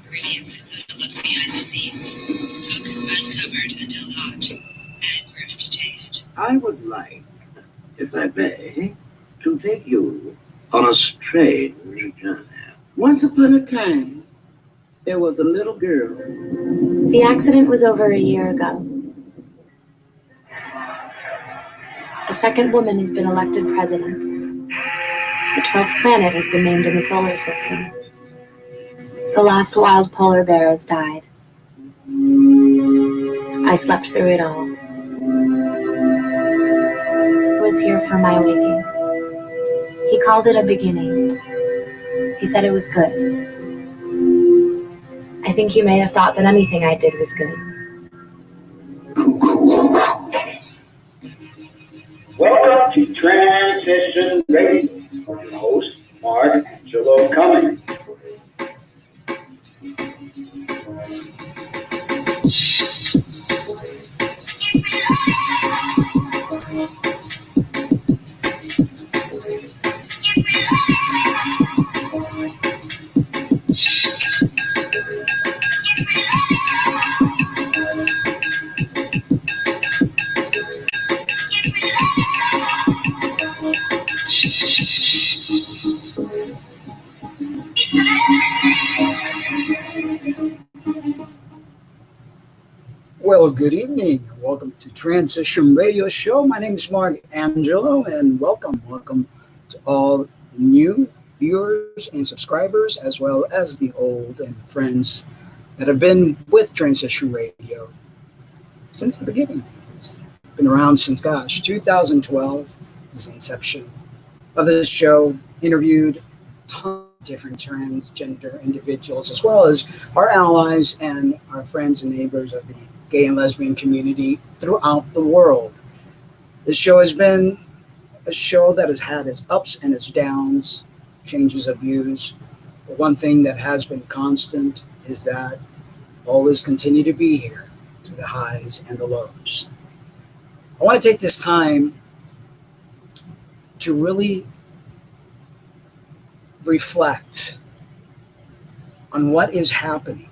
Ingredients include a look behind the scenes, cook uncovered until hot, and proofs to taste. I would like, if I may, to take you on a strange journey. Once upon a time, there was a little girl. The accident was over a year ago. A second woman has been elected president. The 12th planet has been named in the solar system. The last wild polar bear has died. I slept through it all. I was here for my waking. He called it a beginning. He said it was good. I think he may have thought that anything I did was good. Welcome to Transition Radio. Your host, Mark Angelo Cummings. Well, good evening. Welcome to Transition Radio Show. My name is Mark Angelo, and welcome to all new viewers and subscribers, as well as the old and friends that have been with Transition Radio since the beginning. It's been around since, 2012 was the inception of this show. Interviewed tons of different transgender individuals, as well as our allies and our friends and neighbors of the gay and lesbian community throughout the world. This show has been a show that has had its ups and its downs, changes of views. But one thing that has been constant is that I'll always continue to be here through the highs and the lows. I want to take this time to really reflect on what is happening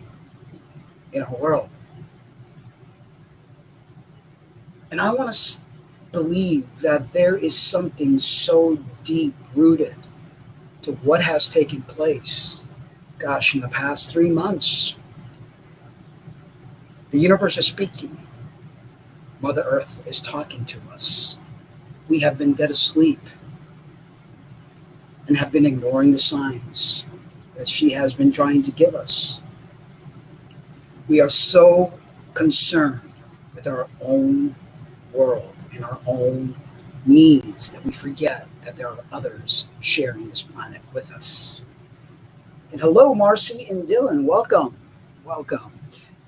in our world. And I want to believe that there is something so deep rooted to what has taken place. In the past 3 months, the universe is speaking. Mother Earth is talking to us. We have been dead asleep and have been ignoring the signs that she has been trying to give us. We are so concerned with our own world and our own needs that we forget that there are others sharing this planet with us. And hello, Marcy and Dylan. Welcome.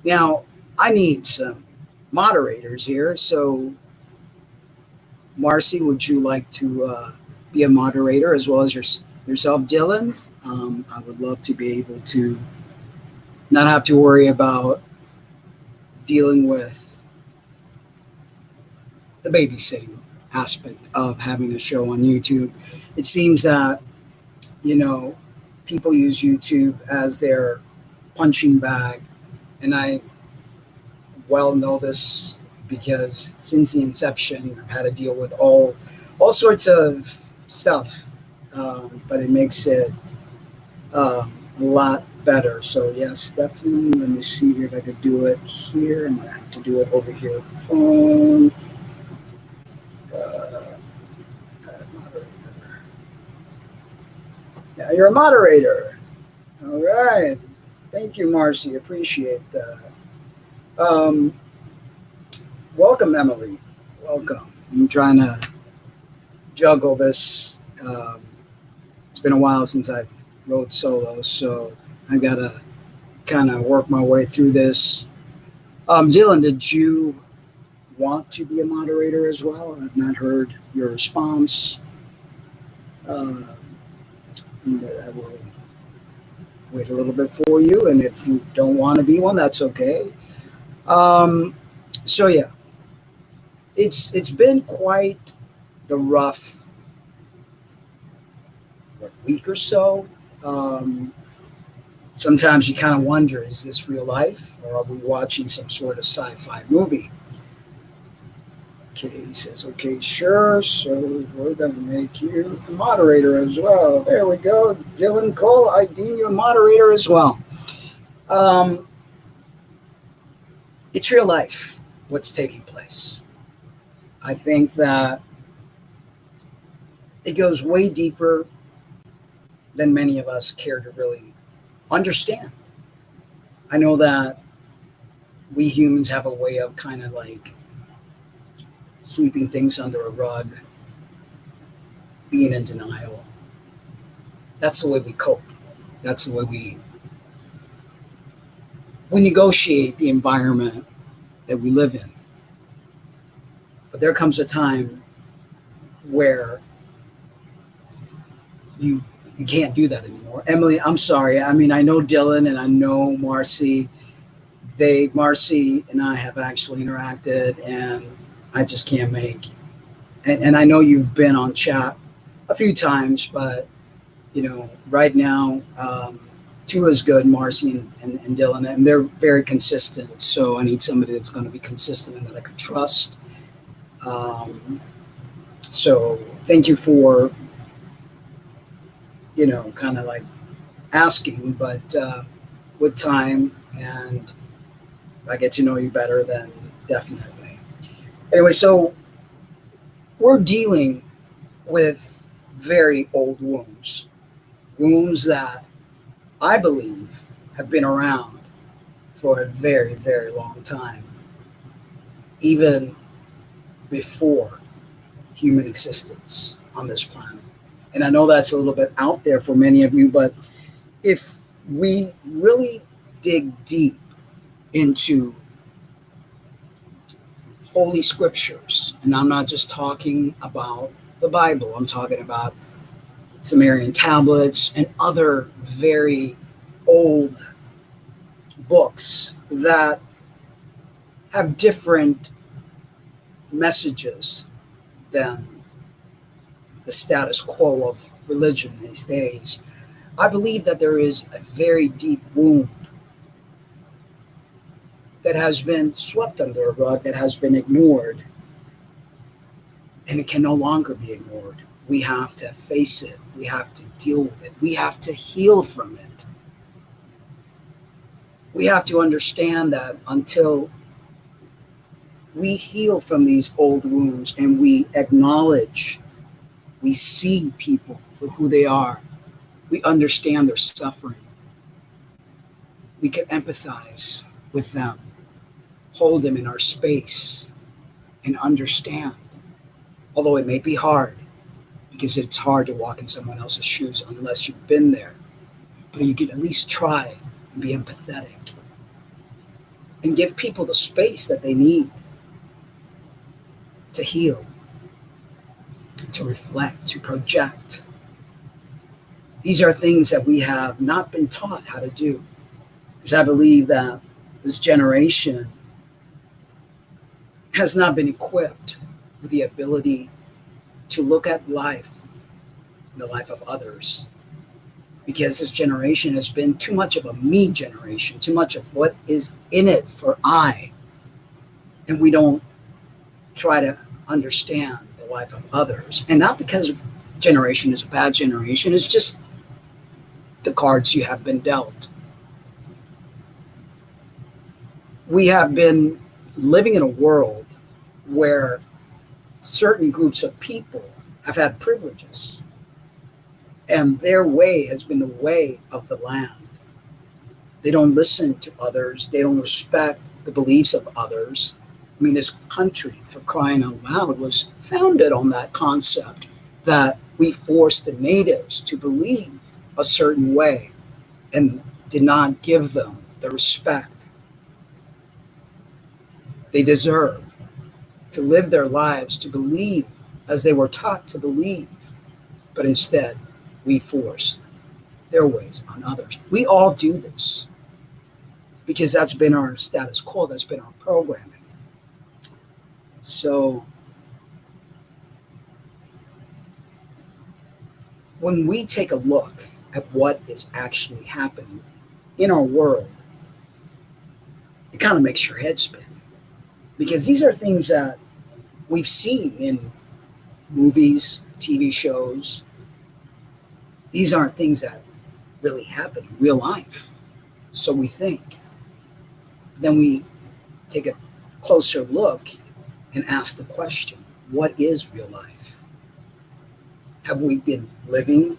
Now, I need some moderators here. So, Marcy, would you like to be a moderator as well as yourself, Dylan? I would love to be able to not have to worry about dealing with the babysitting aspect of having a show on YouTube. It seems that, people use YouTube as their punching bag. And I well know this because since the inception, I've had to deal with all sorts of stuff. But it makes it a lot better. So yes, definitely. Let me see here if I could do it here. I'm going to have to do it over here with the phone. Yeah, you're a moderator. All right. Thank you, Marcy. Appreciate that. Welcome, Emily. Welcome. I'm trying to juggle this. It's been a while since I've rode solo, so I got to kind of work my way through this. Dylan, did you want to be a moderator as well? I've not heard your response. I will wait a little bit for you, and if you don't want to be one, that's okay. So yeah, it's been quite the rough week or so. Sometimes you kind of wonder, is this real life or are we watching some sort of sci-fi movie? Okay, he says, okay, sure. So we're going to make you a moderator as well. There we go. Dylan Cole, I deem you a moderator as well. It's real life, what's taking place. I think that it goes way deeper than many of us care to really understand. I know that we humans have a way of kind of like sweeping things under a rug, being in denial. That's the way we cope. That's the way we negotiate the environment that we live in. But there comes a time where you can't do that anymore. Emily, I'm sorry. I mean, I know Dylan and I know Marcy. Marcy and I have actually interacted, and I just can't make. And I know you've been on chat a few times, but right now, two is good, Marcy and Dylan, and they're very consistent. So I need somebody that's going to be consistent and that I could trust. So thank you for, kind of like asking, but with time and I get to know you better, then definitely. Anyway, so we're dealing with very old wounds that I believe have been around for a very, very long time, even before human existence on this planet. And I know that's a little bit out there for many of you, but if we really dig deep into holy scriptures, and I'm not just talking about the Bible, I'm talking about Sumerian tablets and other very old books that have different messages than the status quo of religion these days. I believe that there is a very deep wound that has been swept under a rug, that has been ignored, and it can no longer be ignored. We have to face it. We have to deal with it. We have to heal from it. We have to understand that until we heal from these old wounds and we acknowledge, we see people for who they are, we understand their suffering, we can empathize with them, hold them in our space, and understand. Although it may be hard, because it's hard to walk in someone else's shoes unless you've been there. But you can at least try and be empathetic and give people the space that they need to heal, to reflect, to project. These are things that we have not been taught how to do. Because I believe that this generation has not been equipped with the ability to look at life, the life of others. Because this generation has been too much of a me generation, too much of what is in it for I. And we don't try to understand the life of others. And not because generation is a bad generation, it's just the cards you have been dealt. We have been living in a world where certain groups of people have had privileges, and their way has been the way of the land. They don't listen to others. They don't respect the beliefs of others. I mean, this country, for crying out loud, was founded on that concept that we forced the natives to believe a certain way and did not give them the respect they deserve to live their lives, to believe as they were taught to believe. But instead, we forced their ways on others. We all do this because that's been our status quo, that's been our programming. So when we take a look at what is actually happening in our world, it kind of makes your head spin. Because these are things that we've seen in movies, TV shows. These aren't things that really happen in real life. So we think. Then we take a closer look and ask the question, what is real life? Have we been living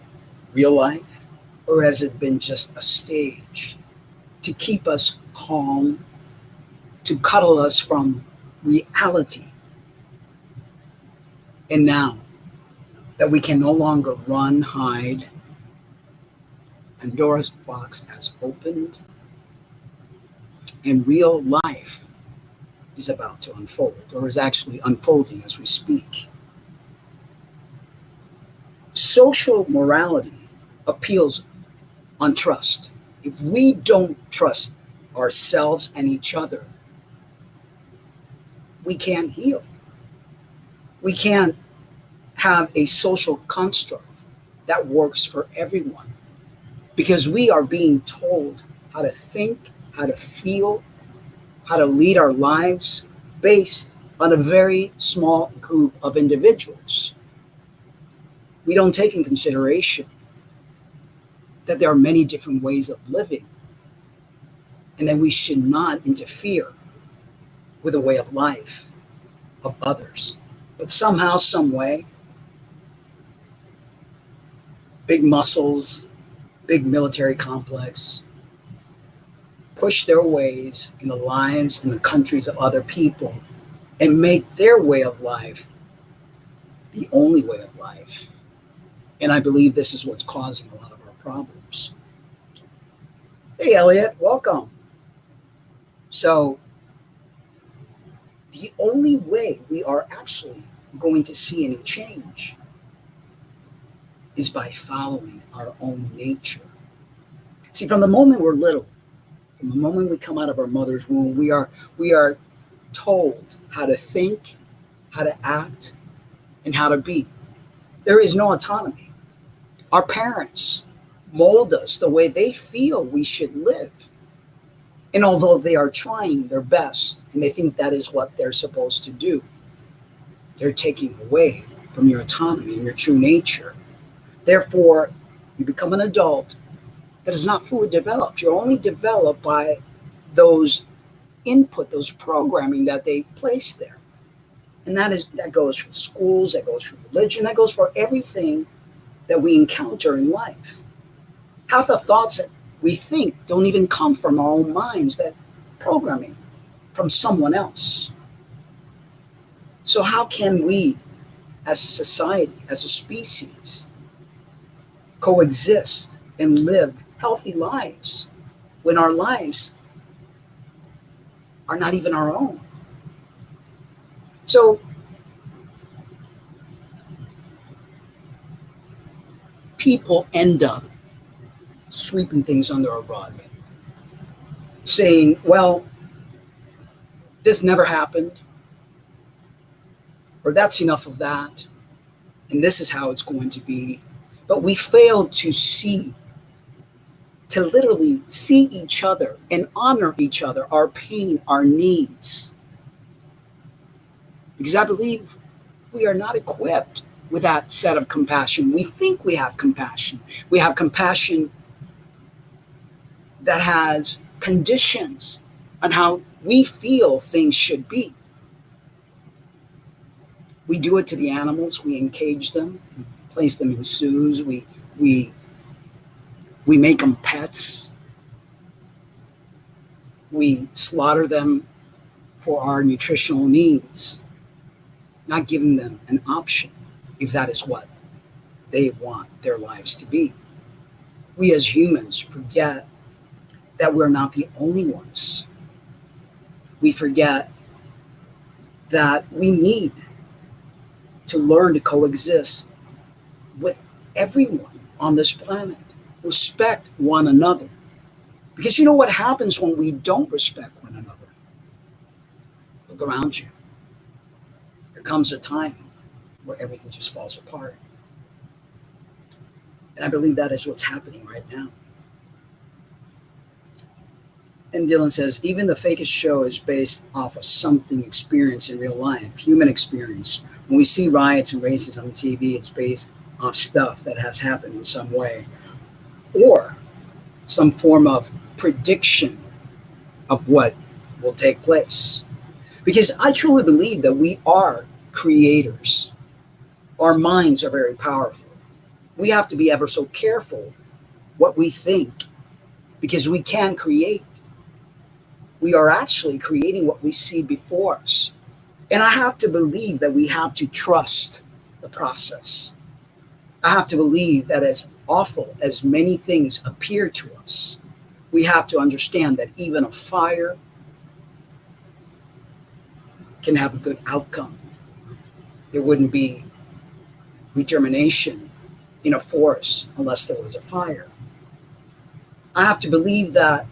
real life? Or has it been just a stage to keep us calm, to cuddle us from reality? And now that we can no longer run, hide, Pandora's box has opened, and real life is about to unfold, or is actually unfolding as we speak. Social morality appeals on trust. If we don't trust ourselves and each other, we can't heal. We can't have a social construct that works for everyone because we are being told how to think, how to feel, how to lead our lives based on a very small group of individuals. We don't take in consideration that there are many different ways of living and that we should not interfere with the way of life of others. But somehow, some way, big muscles, big military complex, push their ways in the lives and the countries of other people and make their way of life the only way of life. And I believe this is what's causing a lot of our problems. Hey, Elliot, welcome. So, the only way we are actually going to see any change is by following our own nature. See, from the moment we're little, from the moment we come out of our mother's womb, we are told how to think, how to act, and how to be. There is no autonomy. Our parents mold us the way they feel we should live. And although they are trying their best and they think that is what they're supposed to do, they're taking away from your autonomy and your true nature. Therefore, you become an adult that is not fully developed. You're only developed by those input, those programming that they place there. And that goes for schools, that goes for religion, that goes for everything that we encounter in life. Half the thoughts that we think don't even come from our own minds, that programming from someone else. So how can we, as a society, as a species, coexist and live healthy lives when our lives are not even our own? So people end up sweeping things under a rug, saying, well, this never happened, or that's enough of that, and this is how it's going to be. But we fail to literally see each other and honor each other, our pain, our needs. Because I believe we are not equipped with that set of compassion. We think we have compassion. We have compassion that has conditions on how we feel things should be. We do it to the animals. We encage them, place them in zoos. We make them pets. We slaughter them for our nutritional needs, not giving them an option if that is what they want their lives to be. We as humans forget that we're not the only ones. We forget that we need to learn to coexist with everyone on this planet. Respect one another. Because you know what happens when we don't respect one another? Look around you. There comes a time where everything just falls apart. And I believe that is what's happening right now. And Dylan says, even the fakest show is based off of something experienced in real life, human experience. When we see riots and racism on TV, it's based off stuff that has happened in some way or some form of prediction of what will take place. Because I truly believe that we are creators. Our minds are very powerful. We have to be ever so careful what we think because we can create. We are actually creating what we see before us. And I have to believe that we have to trust the process. I have to believe that as awful as many things appear to us, we have to understand that even a fire can have a good outcome. There wouldn't be regermination in a forest unless there was a fire. I have to believe that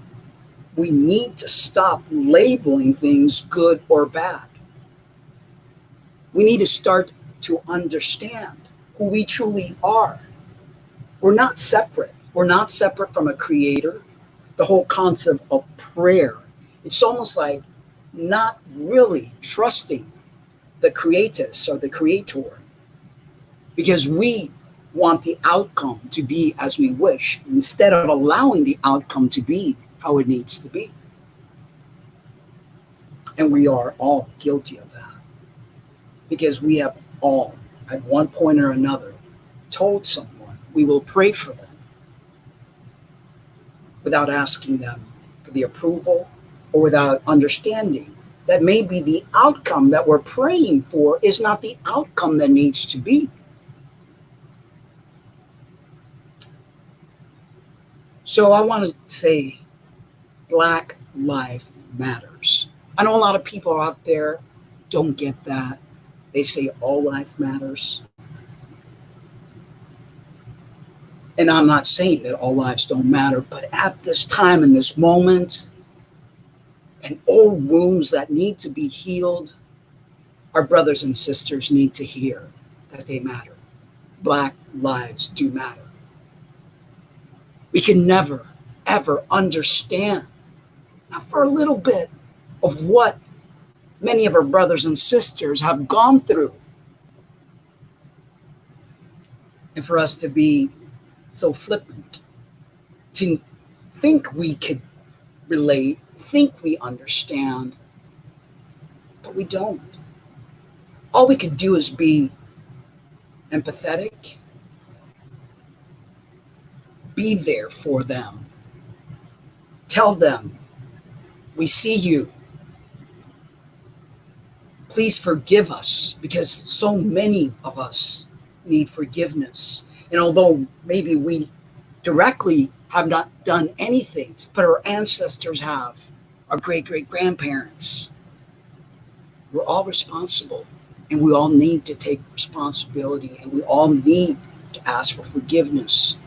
we need to stop labeling things good or bad. We need to start to understand who we truly are. We're not separate. We're not separate from a creator. The whole concept of prayer, it's almost like not really trusting the creatus or the creator because we want the outcome to be as we wish instead of allowing the outcome to be how it needs to be. And we are all guilty of that because we have all, at one point or another, told someone we will pray for them without asking them for the approval or without understanding that maybe the outcome that we're praying for is not the outcome that needs to be. So I want to say Black Lives Matters. I know a lot of people out there don't get that. They say all life matters. And I'm not saying that all lives don't matter, but at this time, in this moment, and old wounds that need to be healed, our brothers and sisters need to hear that they matter. Black lives do matter. We can never, ever understand, not for a little bit, of what many of our brothers and sisters have gone through. And for us to be so flippant, to think we could relate, think we understand, but we don't. All we could do is be empathetic, be there for them, tell them, we see you. Please forgive us because so many of us need forgiveness. And although maybe we directly have not done anything, but our ancestors have, our great-great-grandparents, we're all responsible and we all need to take responsibility and we all need to ask for forgiveness.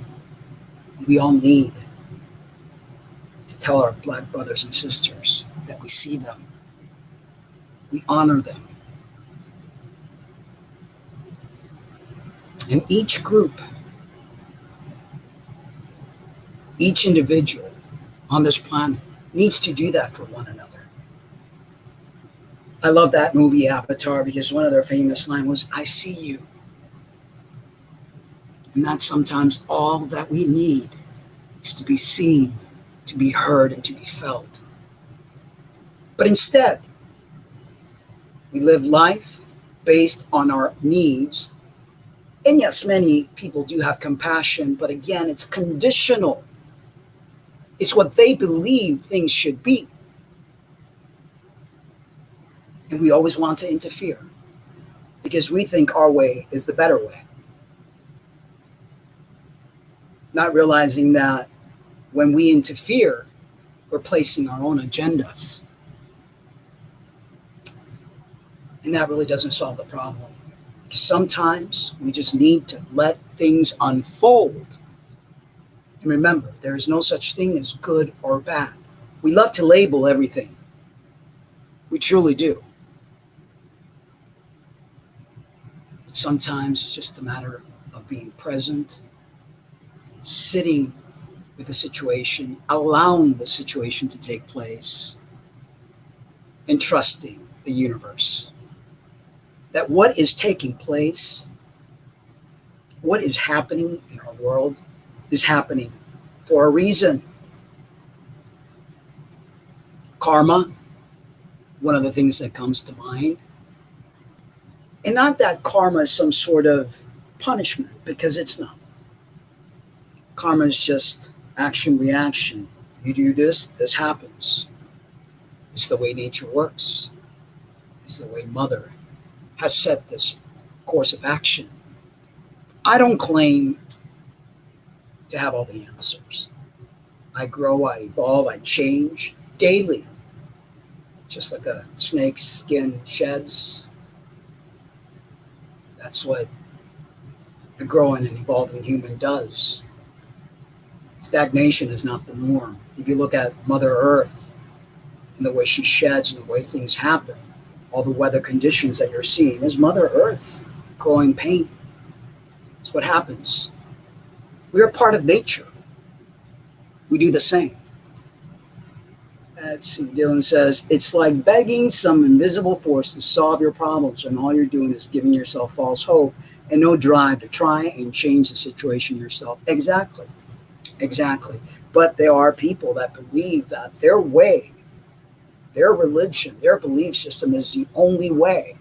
And we all need to tell our Black brothers and sisters that we see them. We honor them. And each group, each individual on this planet needs to do that for one another. I love that movie Avatar because one of their famous lines was, I see you. And that's sometimes all that we need is to be seen, to be heard, and to be felt. But instead, we live life based on our needs. And yes, many people do have compassion, but again, it's conditional. It's what they believe things should be. And we always want to interfere because we think our way is the better way. Not realizing that when we interfere, we're placing our own agendas. And that really doesn't solve the problem. Sometimes we just need to let things unfold. And remember, there is no such thing as good or bad. We love to label everything. We truly do. But sometimes it's just a matter of being present, sitting with the situation, allowing the situation to take place, and trusting the universe. That what is taking place, what is happening in our world, is happening for a reason. Karma, one of the things that comes to mind. And not that karma is some sort of punishment, because it's not. Karma is just action, reaction. You do this, this happens. It's the way nature works. It's the way Mother has set this course of action. I don't claim to have all the answers. I grow, I evolve, I change daily. Just like a snake's skin sheds. That's what a growing and evolving human does. Stagnation is not the norm. If you look at Mother Earth and the way she sheds and the way things happen, all the weather conditions that you're seeing is Mother Earth's growing pain. It's what happens. We are part of nature. We do the same. Let's see, Dylan says, it's like begging some invisible force to solve your problems, and all you're doing is giving yourself false hope and no drive to try and change the situation yourself. Exactly. But there are people that believe that their way, their religion, their belief system is the only way,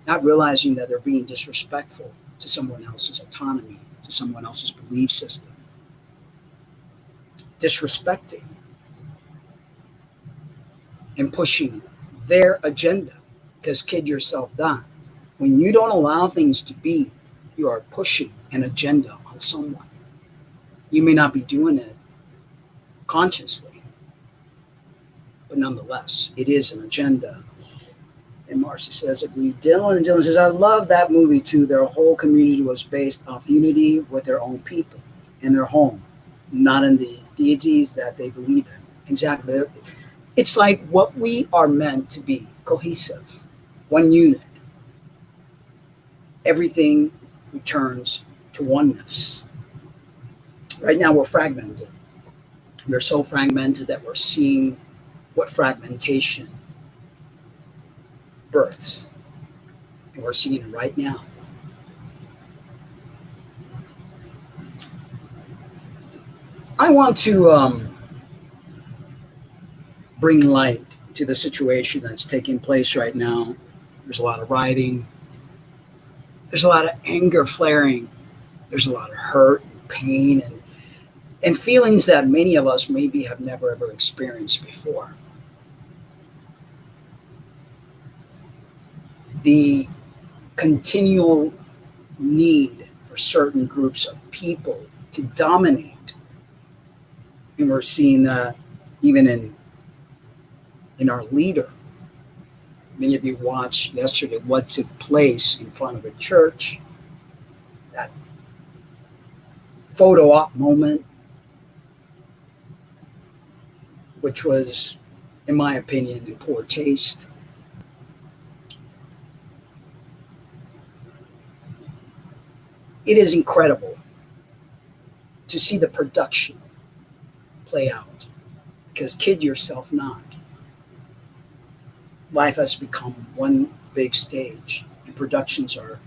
not realizing that they're being disrespectful to someone else's autonomy, to someone else's belief system. Disrespecting and pushing their agenda. Because kid yourself that. When you don't allow things to be, you are pushing an agenda on someone. You may not be doing it consciously, but nonetheless, it is an agenda. And Marcy says, agree. Dylan says, I love that movie too. Their whole community was based off unity with their own people in their home, not in the deities that they believe in. Exactly. It's like what we are meant to be, cohesive, one unit. Everything returns to oneness. Right now we're fragmented. We're so fragmented that we're seeing what fragmentation births. And we're seeing it right now. I want to bring light to the situation that's taking place right now. There's a lot of rioting. There's a lot of anger flaring. There's a lot of hurt and pain and feelings that many of us maybe have never ever experienced before. The continual need for certain groups of people to dominate. And we're seeing that even in our leader. Many of you watched yesterday what took place in front of a church. That photo op moment, which was, in my opinion, in poor taste. It is incredible to see the production play out, because kid yourself not. Life has become one big stage, and productions are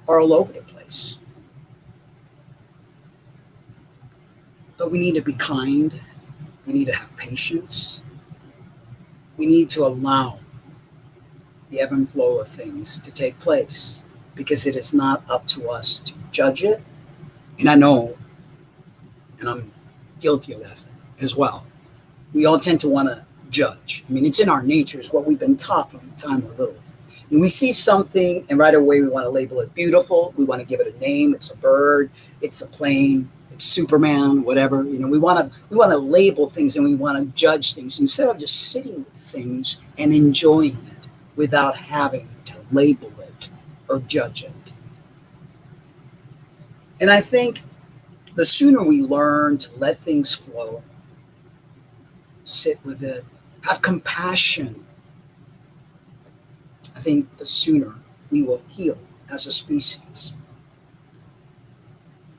all over the place. But we need to be kind. We need to have patience. We need to allow the ebb and flow of things to take place, because it is not up to us to judge it. And I know, and I'm guilty of that as well, we all tend to want to judge. I mean, it's in our nature. It's what we've been taught from the time we're little. And we see something, and right away we want to label it beautiful. We want to give it a name. It's a bird. It's a plane. It's Superman. Whatever. You know, we want to label things, and we want to judge things instead of just sitting with things and enjoying it without having to label it or judge it. And I think the sooner we learn to let things flow, sit with it, have compassion, I think the sooner we will heal as a species.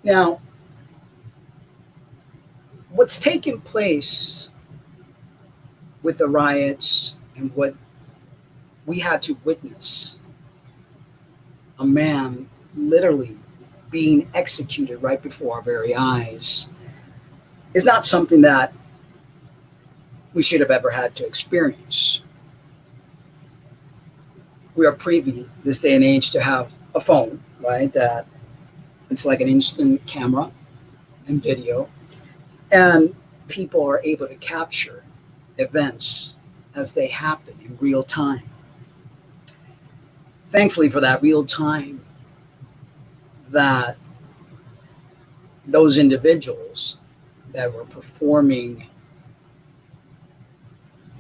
Now, what's taken place with the riots and what we had to witness, a man literally being executed right before our very eyes, is not something that we should have ever had to experience. We are privy this day and age to have a phone, right? That it's like an instant camera and video, and people are able to capture events as they happen in real time. Thankfully for that real time, that those individuals that were performing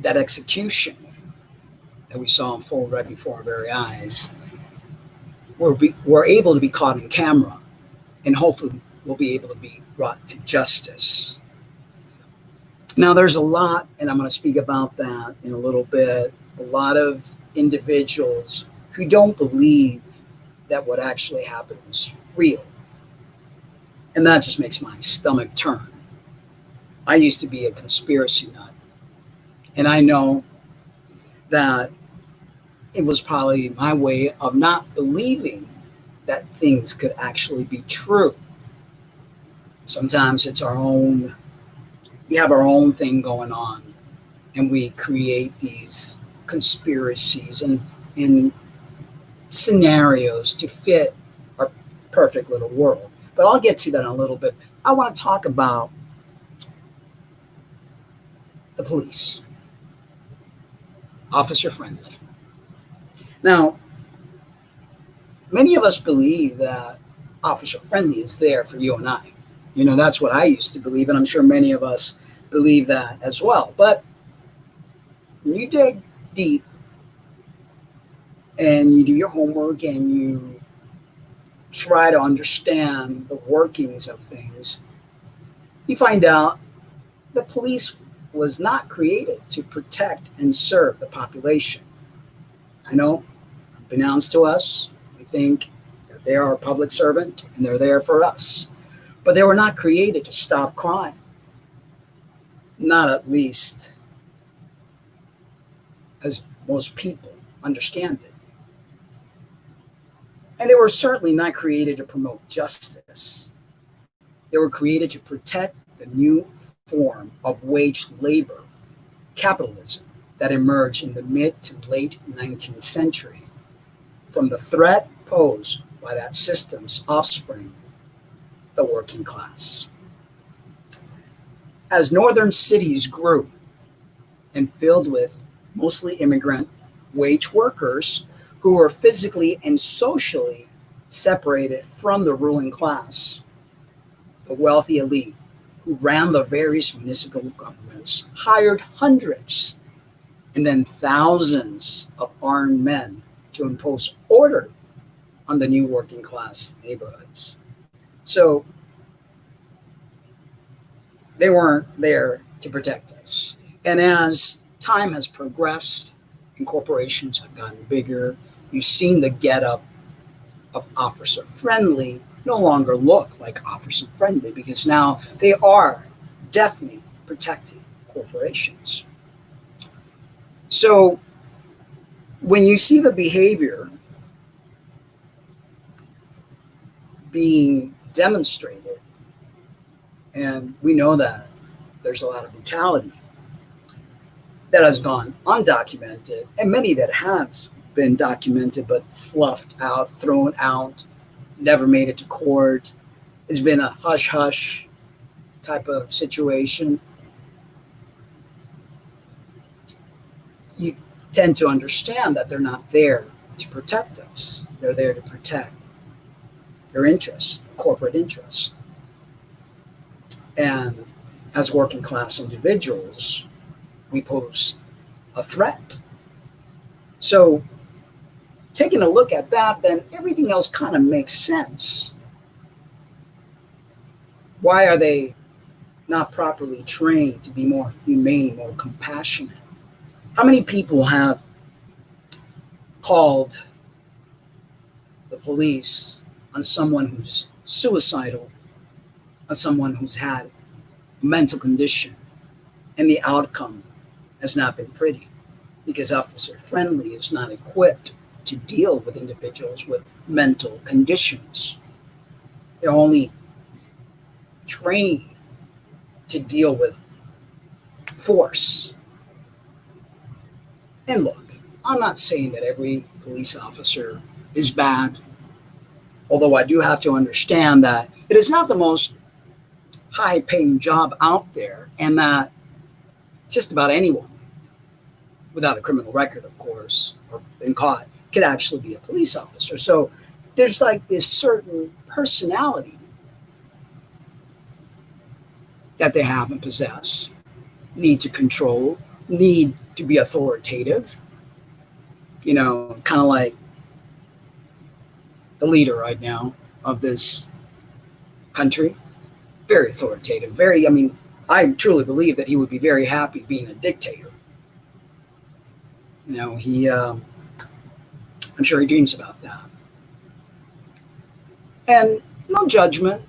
that execution that we saw unfold right before our very eyes were able to be caught in camera, and hopefully will be able to be brought to justice. Now, there's a lot, and I'm going to speak about that in a little bit, a lot of individuals who don't believe that what actually happened was real. And that just makes my stomach turn. I used to be a conspiracy nut, and I know that it was probably my way of not believing that things could actually be true. Sometimes it's we have our own thing going on, and we create these conspiracies and scenarios to fit our perfect little world. But I'll get to that in a little bit. I want to talk about the police, officer friendly. Now, many of us believe that officer friendly is there for you and I. You know, that's what I used to believe, and I'm sure many of us believe that as well. But when you dig deep and you do your homework and you try to understand the workings of things, you find out the police was not created to protect and serve the population. I know, unbeknownst to us, we think that they are a public servant and they're there for us. But they were not created to stop crime. Not at least as most people understand it. And they were certainly not created to promote justice. They were created to protect the new form of wage labor, capitalism, that emerged in the mid to late 19th century from the threat posed by that system's offspring, the working class. As northern cities grew and filled with mostly immigrant wage workers who were physically and socially separated from the ruling class, the wealthy elite who ran the various municipal governments hired hundreds and then thousands of armed men to impose order on the new working class neighborhoods. So they weren't there to protect us. And as time has progressed and corporations have gotten bigger, you've seen the getup of officer friendly no longer look like officer friendly, because now they are definitely protecting corporations. So when you see the behavior being demonstrated, and we know that there's a lot of brutality that has gone undocumented, and many that has been documented but fluffed out, thrown out, never made it to court. It's been a hush-hush type of situation. You tend to understand that they're not there to protect us. They're there to protect their interest, corporate interest. And as working class individuals, we pose a threat. So taking a look at that, then everything else kind of makes sense. Why are they not properly trained to be more humane, more compassionate? How many people have called the police on someone who's suicidal, on someone who's had mental condition, and the outcome has not been pretty because Officer Friendly is not equipped to deal with individuals with mental conditions. They're only trained to deal with force. And look, I'm not saying that every police officer is bad, although I do have to understand that it is not the most high paying job out there, and that just about anyone without a criminal record, of course, or been caught, could actually be a police officer. So there's like this certain personality that they have and possess, need to control, need to be authoritative, kind of like the leader right now of this country. Very authoritative, I truly believe that he would be very happy being a dictator. I'm sure he dreams about that. And no judgment.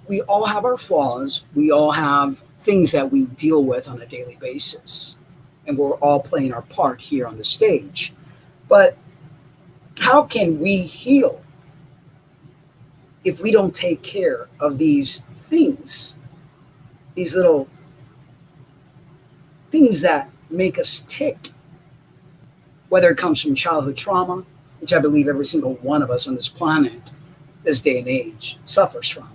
We all have our flaws. We all have things that we deal with on a daily basis. And we're all playing our part here on the stage. But how can we heal if we don't take care of these things, these little things that make us tick, whether it comes from childhood trauma, which I believe every single one of us on this planet, this day and age, suffers from.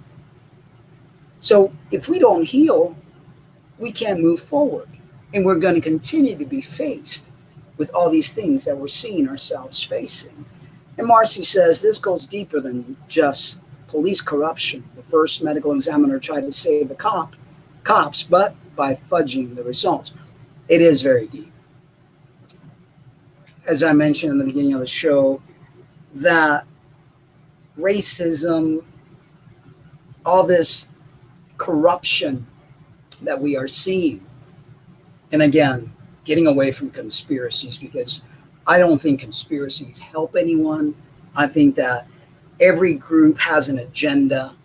So if we don't heal, we can't move forward. And we're going to continue to be faced with all these things that we're seeing ourselves facing. And Marcy says this goes deeper than just police corruption. The first medical examiner tried to save the cops, but by fudging the results. It is very deep. As I mentioned in the beginning of the show, that racism, all this corruption that we are seeing, and again, getting away from conspiracies, because I don't think conspiracies help anyone. I think that every group has an agenda,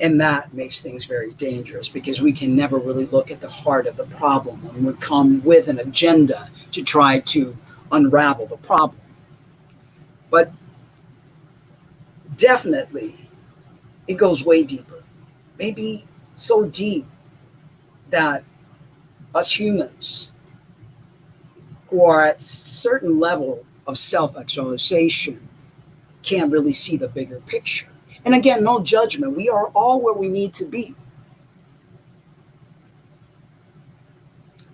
and that makes things very dangerous because we can never really look at the heart of the problem and would come with an agenda to try to unravel the problem. But definitely, it goes way deeper, maybe so deep that us humans who are at a certain level of self-actualization can't really see the bigger picture. And again, no judgment. We are all where we need to be.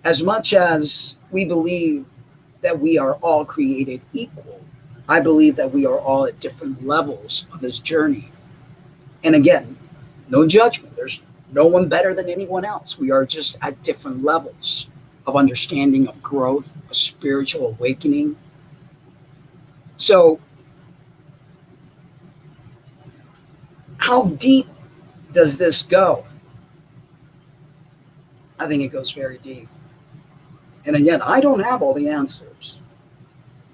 As much as we believe that we are all created equal, I believe that we are all at different levels of this journey. And again, no judgment. There's no one better than anyone else. We are just at different levels of understanding of growth, a spiritual awakening. So, how deep does this go? I think it goes very deep. And again, I don't have all the answers.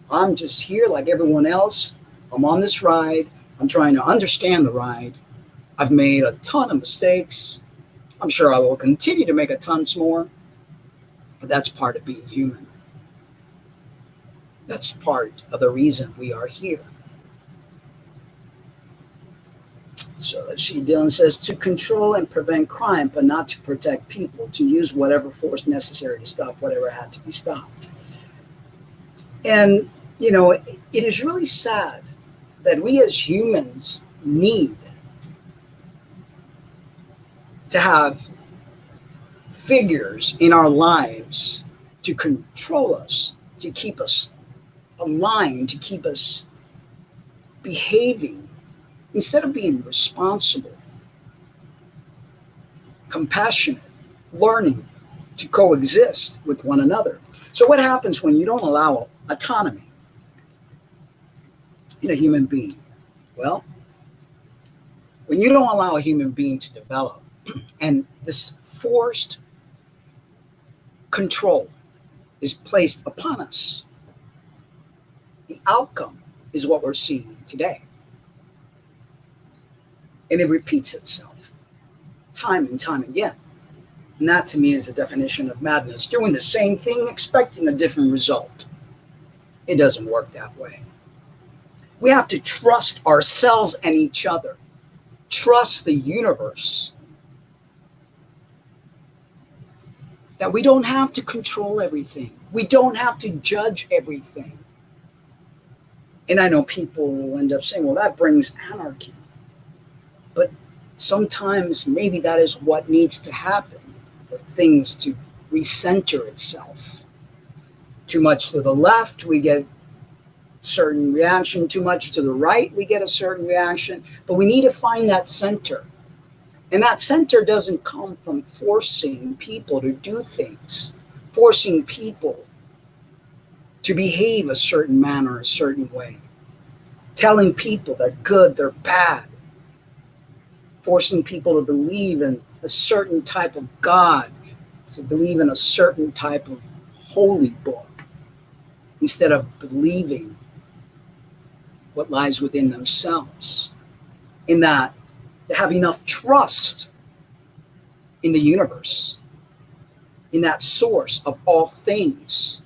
I'm just here like everyone else. I'm on this ride. I'm trying to understand the ride. I've made a ton of mistakes. I'm sure I will continue to make a tons more. But that's part of being human. That's part of the reason we are here. So let's see, Dylan says, to control and prevent crime, but not to protect people, to use whatever force necessary to stop whatever had to be stopped. And, it is really sad that we as humans need to have figures in our lives to control us, to keep us aligned, to keep us behaving instead of being responsible, compassionate, learning to coexist with one another. So what happens when you don't allow autonomy in a human being? Well, when you don't allow a human being to develop, and this forced control is placed upon us, the outcome is what we're seeing today. And it repeats itself time and time again. And that to me is the definition of madness. Doing the same thing, expecting a different result. It doesn't work that way. We have to trust ourselves and each other. Trust the universe. That we don't have to control everything. We don't have to judge everything. And I know people will end up saying, well, that brings anarchy. But sometimes maybe that is what needs to happen for things to recenter itself. Too much to the left, we get a certain reaction. Too much to the right, we get a certain reaction. But we need to find that center. And that center doesn't come from forcing people to do things, forcing people to behave a certain manner, a certain way, telling people they're good, they're bad, forcing people to believe in a certain type of God, to believe in a certain type of holy book, instead of believing what lies within themselves, in that to have enough trust in the universe, in that source of all things,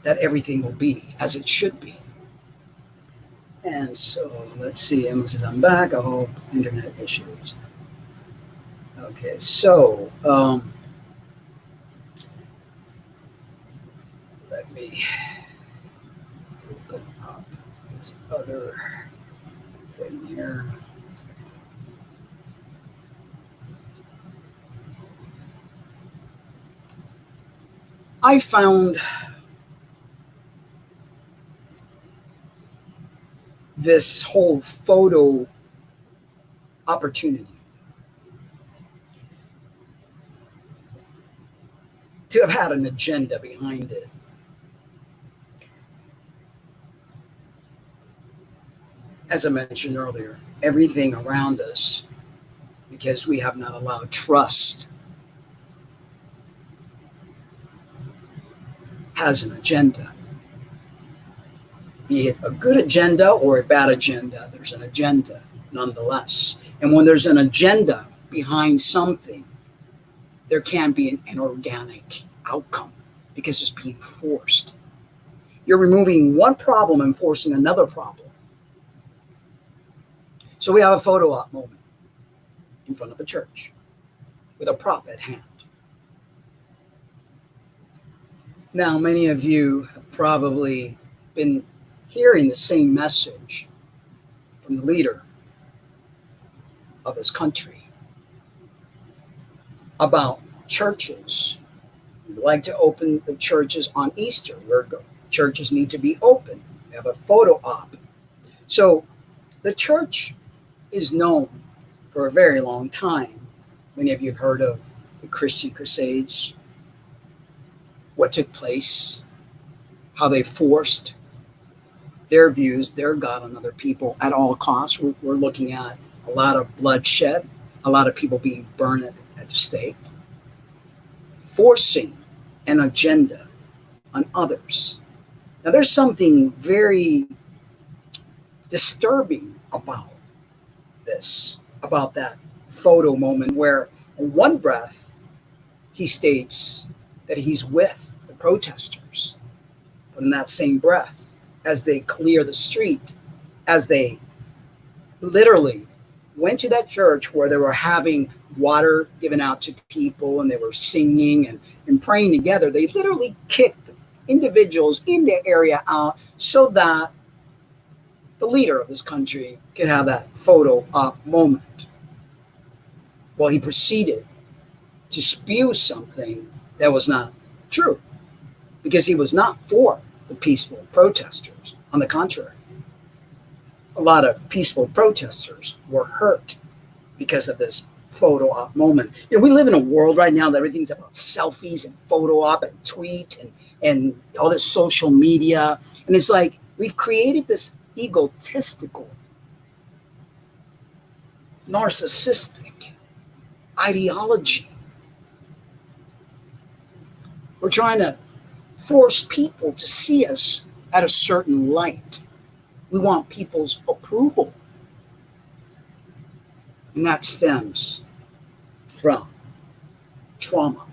that everything will be as it should be. And so let's see, Emma says, I'm back. I hope internet issues. Okay, so let me open up this other thing here. I found this whole photo opportunity to have had an agenda behind it. As I mentioned earlier, everything around us, because we have not allowed trust, has an agenda. Be it a good agenda or a bad agenda, there's an agenda nonetheless. And when there's an agenda behind something, there can be an inorganic outcome because it's being forced. You're removing one problem and forcing another problem. So we have a photo op moment in front of a church with a prop at hand. Now, many of you have probably been hearing the same message from the leader of this country about churches. We like to open the churches on Easter, where churches need to be open. We have a photo op. So the church is known for a very long time. Many of you have heard of the Christian Crusades, what took place, how they forced their views, their God on other people at all costs. We're looking at a lot of bloodshed, a lot of people being burned at the stake, forcing an agenda on others. Now, there's something very disturbing about this, about that photo moment where in one breath he states that he's with the protesters, but in that same breath, as they clear the street, as they literally went to that church where they were having water given out to people and they were singing and praying together, they literally kicked individuals in the area out so that the leader of this country could have that photo op moment. Well, he proceeded to spew something that was not true because he was not for the peaceful protesters. On the contrary, a lot of peaceful protesters were hurt because of this photo op moment. You know, we live in a world right now that everything's about selfies and photo op and tweet and all this social media. And it's like we've created this egotistical, narcissistic ideology. We're trying to force people to see us at a certain light. We want people's approval. And that stems from trauma,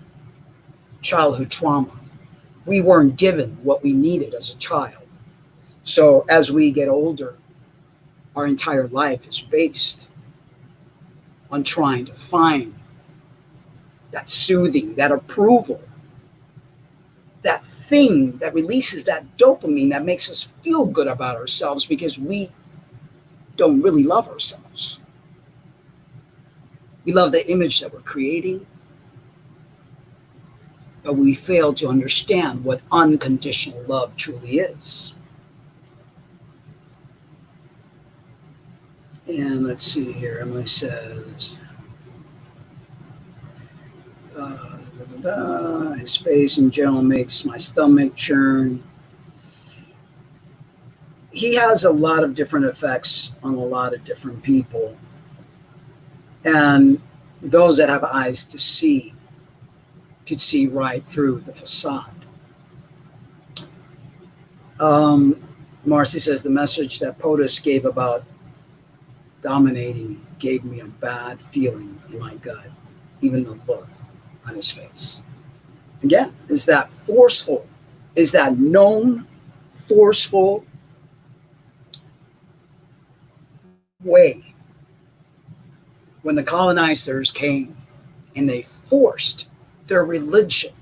childhood trauma. We weren't given what we needed as a child. So as we get older, our entire life is based on trying to find that soothing, that approval, that thing that releases that dopamine that makes us feel good about ourselves because we don't really love ourselves. We love the image that we're creating, but we fail to understand what unconditional love truly is. And let's see here. Emily says, his face in general makes my stomach churn. He has a lot of different effects on a lot of different people. And those that have eyes to see could see right through the facade. Marcy says, the message that POTUS gave about dominating gave me a bad feeling in my gut, even the look on his face. Again, is that forceful? Is that known, forceful way? When the colonizers came and they forced their religion,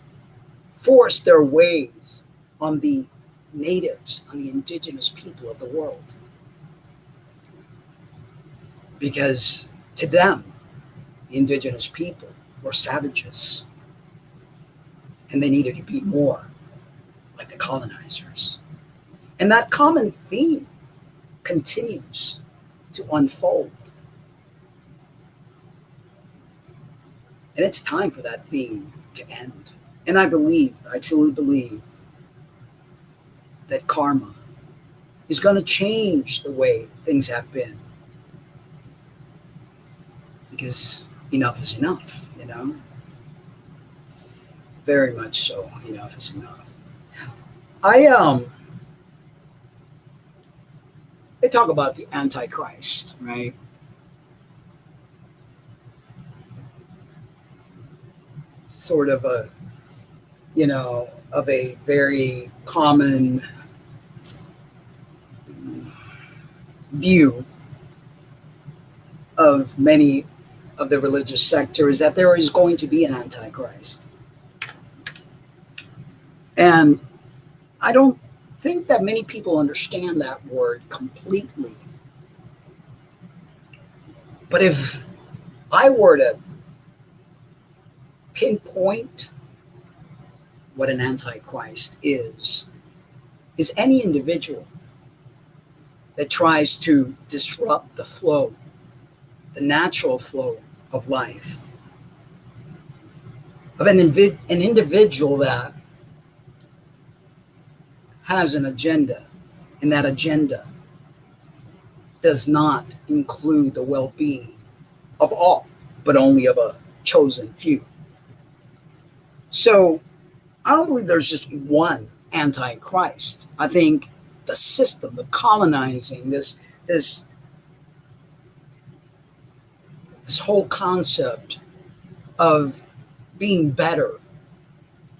forced their ways on the natives, on the indigenous people of the world. Because to them, the indigenous people were savages. And they needed to be more like the colonizers. And that common theme continues to unfold. And it's time for that theme to end. And I truly believe, that karma is going to change the way things have been. Because enough is enough, you know? Very much so, enough is enough. They talk about the Antichrist, right? Sort of a very common view of many of the religious sectors that there is going to be an Antichrist. And I don't think that many people understand that word completely. But if I were to pinpoint what an Antichrist is any individual that tries to disrupt the flow, the natural flow of life, of an individual that has an agenda, and that agenda does not include the well-being of all, but only of a chosen few. So I don't believe there's just one Antichrist. I think the system, the colonizing, this whole concept of being better.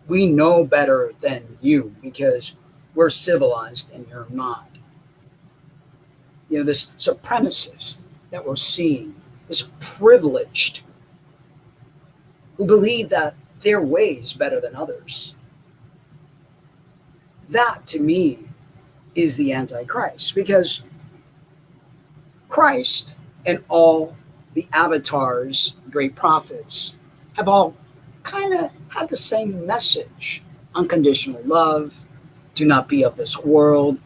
We know better than you because we're civilized and you're not. You know, this supremacist that we're seeing, this privileged, who believe that their way is better than others. That, to me, is the Antichrist, because Christ and all the avatars, great prophets, have all kind of had the same message. Unconditional love, do not be of this world,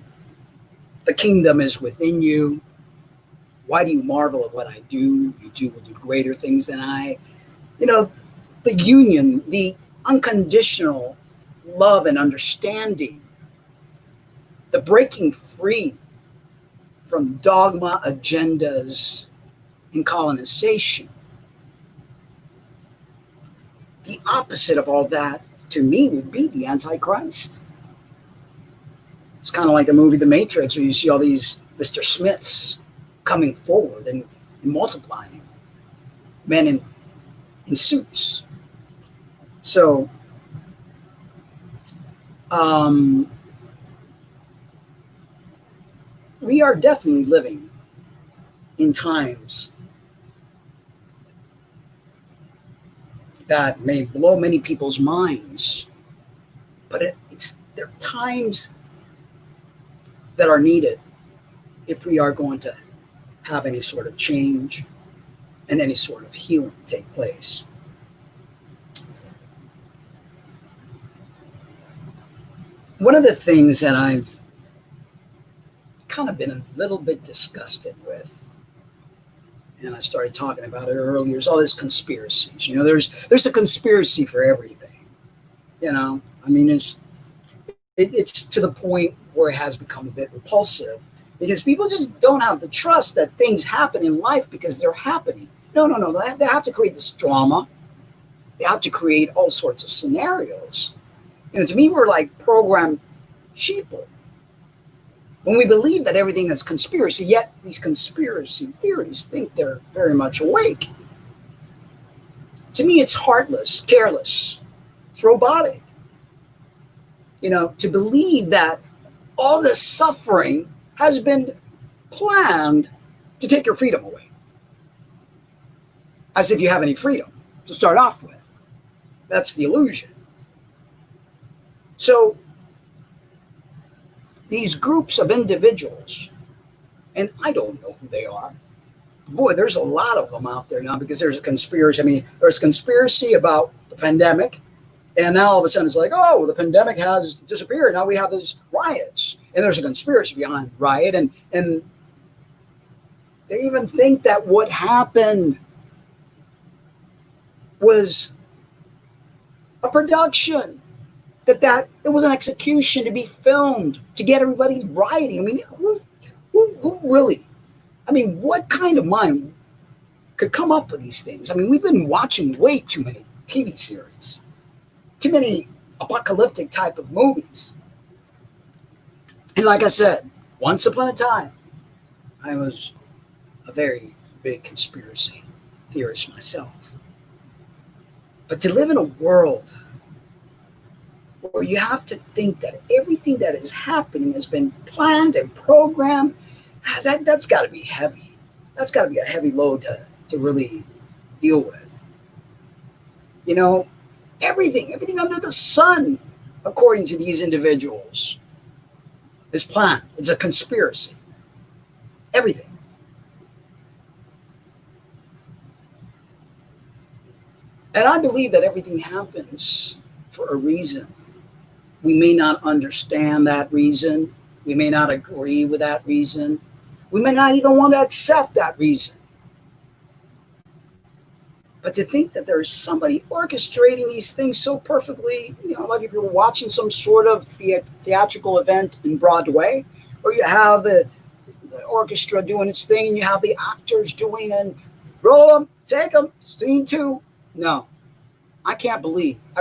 the kingdom is within you. Why do you marvel at what I do? You will do greater things than I. You know, the union, the unconditional love and understanding, the breaking free from dogma, agendas, and colonization. The opposite of all that, to me, would be the Antichrist. It's kind of like the movie The Matrix, where you see all these Mr. Smiths coming forward and multiplying. men in suits. So, we are definitely living in times that may blow many people's minds, but there are times that are needed if we are going to have any sort of change and any sort of healing take place. One of the things that I've kind of been a little bit disgusted with, and I started talking about it earlier, is all this conspiracies. There's a conspiracy for everything. I mean, it's to the point where it has become a bit repulsive because people just don't have the trust that things happen in life because they're happening. No. They have to create this drama. They have to create all sorts of scenarios. To me, we're like programmed sheeple when we believe that everything is conspiracy, yet these conspiracy theories think they're very much awake. To me, it's heartless, careless, it's robotic. To believe that all this suffering has been planned to take your freedom away. As if you have any freedom to start off with. That's the illusion. So, these groups of individuals, and I don't know who they are. Boy, there's a lot of them out there now because there's a conspiracy. I mean, there's a conspiracy about the pandemic, and now all of a sudden it's like, oh, the pandemic has disappeared. Now we have these riots, and there's a conspiracy behind the riot, and they even think that what happened was a production. That it was an execution to be filmed to get everybody rioting. I mean, who really? I mean, what kind of mind could come up with these things? I mean, we've been watching way too many TV series, too many apocalyptic type of movies. And like I said, once upon a time, I was a very big conspiracy theorist myself. But to live in a world where you have to think that everything that is happening has been planned and programmed, that's got to be heavy. That's got to be a heavy load to really deal with. Everything under the sun, according to these individuals, is planned. It's a conspiracy. Everything. And I believe that everything happens for a reason. We may not understand that reason. We may not agree with that reason. We may not even want to accept that reason. But to think that there is somebody orchestrating these things so perfectly, like if you're watching some sort of theatrical event in Broadway, or you have the orchestra doing its thing, and you have the actors doing, and roll them, take them, scene two. No, I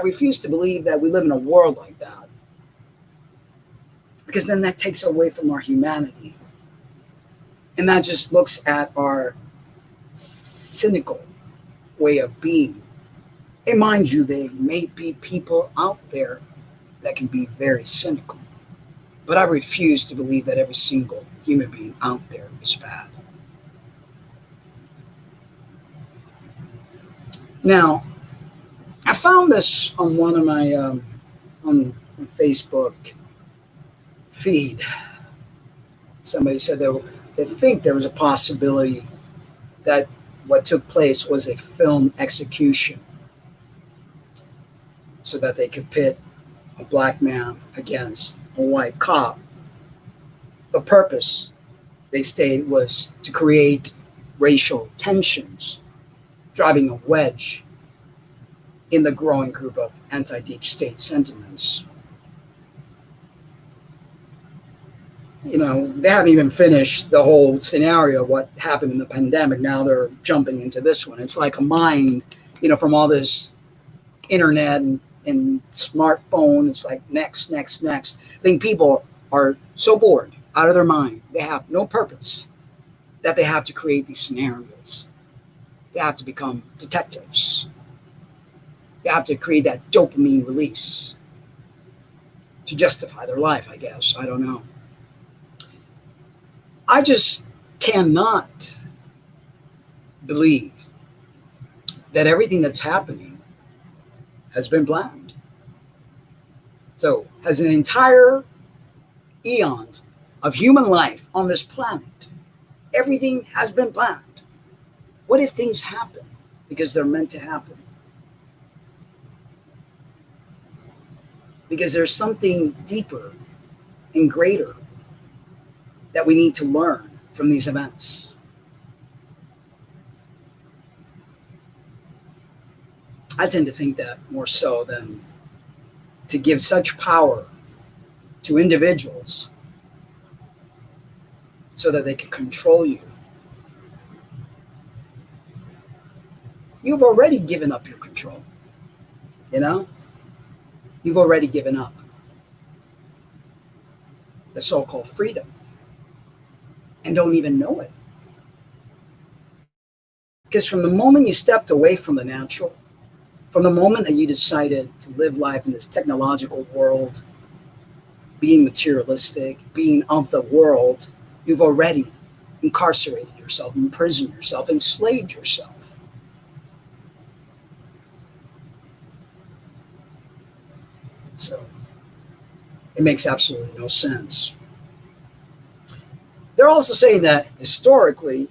refuse to believe that we live in a world like that. Because then that takes away from our humanity. And that just looks at our cynical way of being. And mind you, there may be people out there that can be very cynical. But I refuse to believe that every single human being out there is bad. Now, I found this on one of my on Facebook feed. Somebody said they think there was a possibility that what took place was a film execution so that they could pit a black man against a white cop. The purpose, they stated, was to create racial tensions, driving a wedge in the growing group of anti-deep state sentiments. They haven't even finished the whole scenario of what happened in the pandemic. Now they're jumping into this one. It's like a mind, from all this internet and smartphone. It's like next. I think people are so bored out of their mind. They have no purpose that they have to create these scenarios. They have to become detectives. They have to create that dopamine release to justify their life, I guess. I don't know. I just cannot believe that everything that's happening has been planned. So, has an entire eons of human life on this planet, everything has been planned. What if things happen because they're meant to happen? Because there's something deeper and greater that we need to learn from these events. I tend to think that more so than to give such power to individuals so that they can control you. You've already given up your control. You know? You've already given up the so-called freedom and don't even know it. Because from the moment you stepped away from the natural, from the moment that you decided to live life in this technological world, being materialistic, being of the world, you've already incarcerated yourself, imprisoned yourself, enslaved yourself. So it makes absolutely no sense. They're also saying that historically,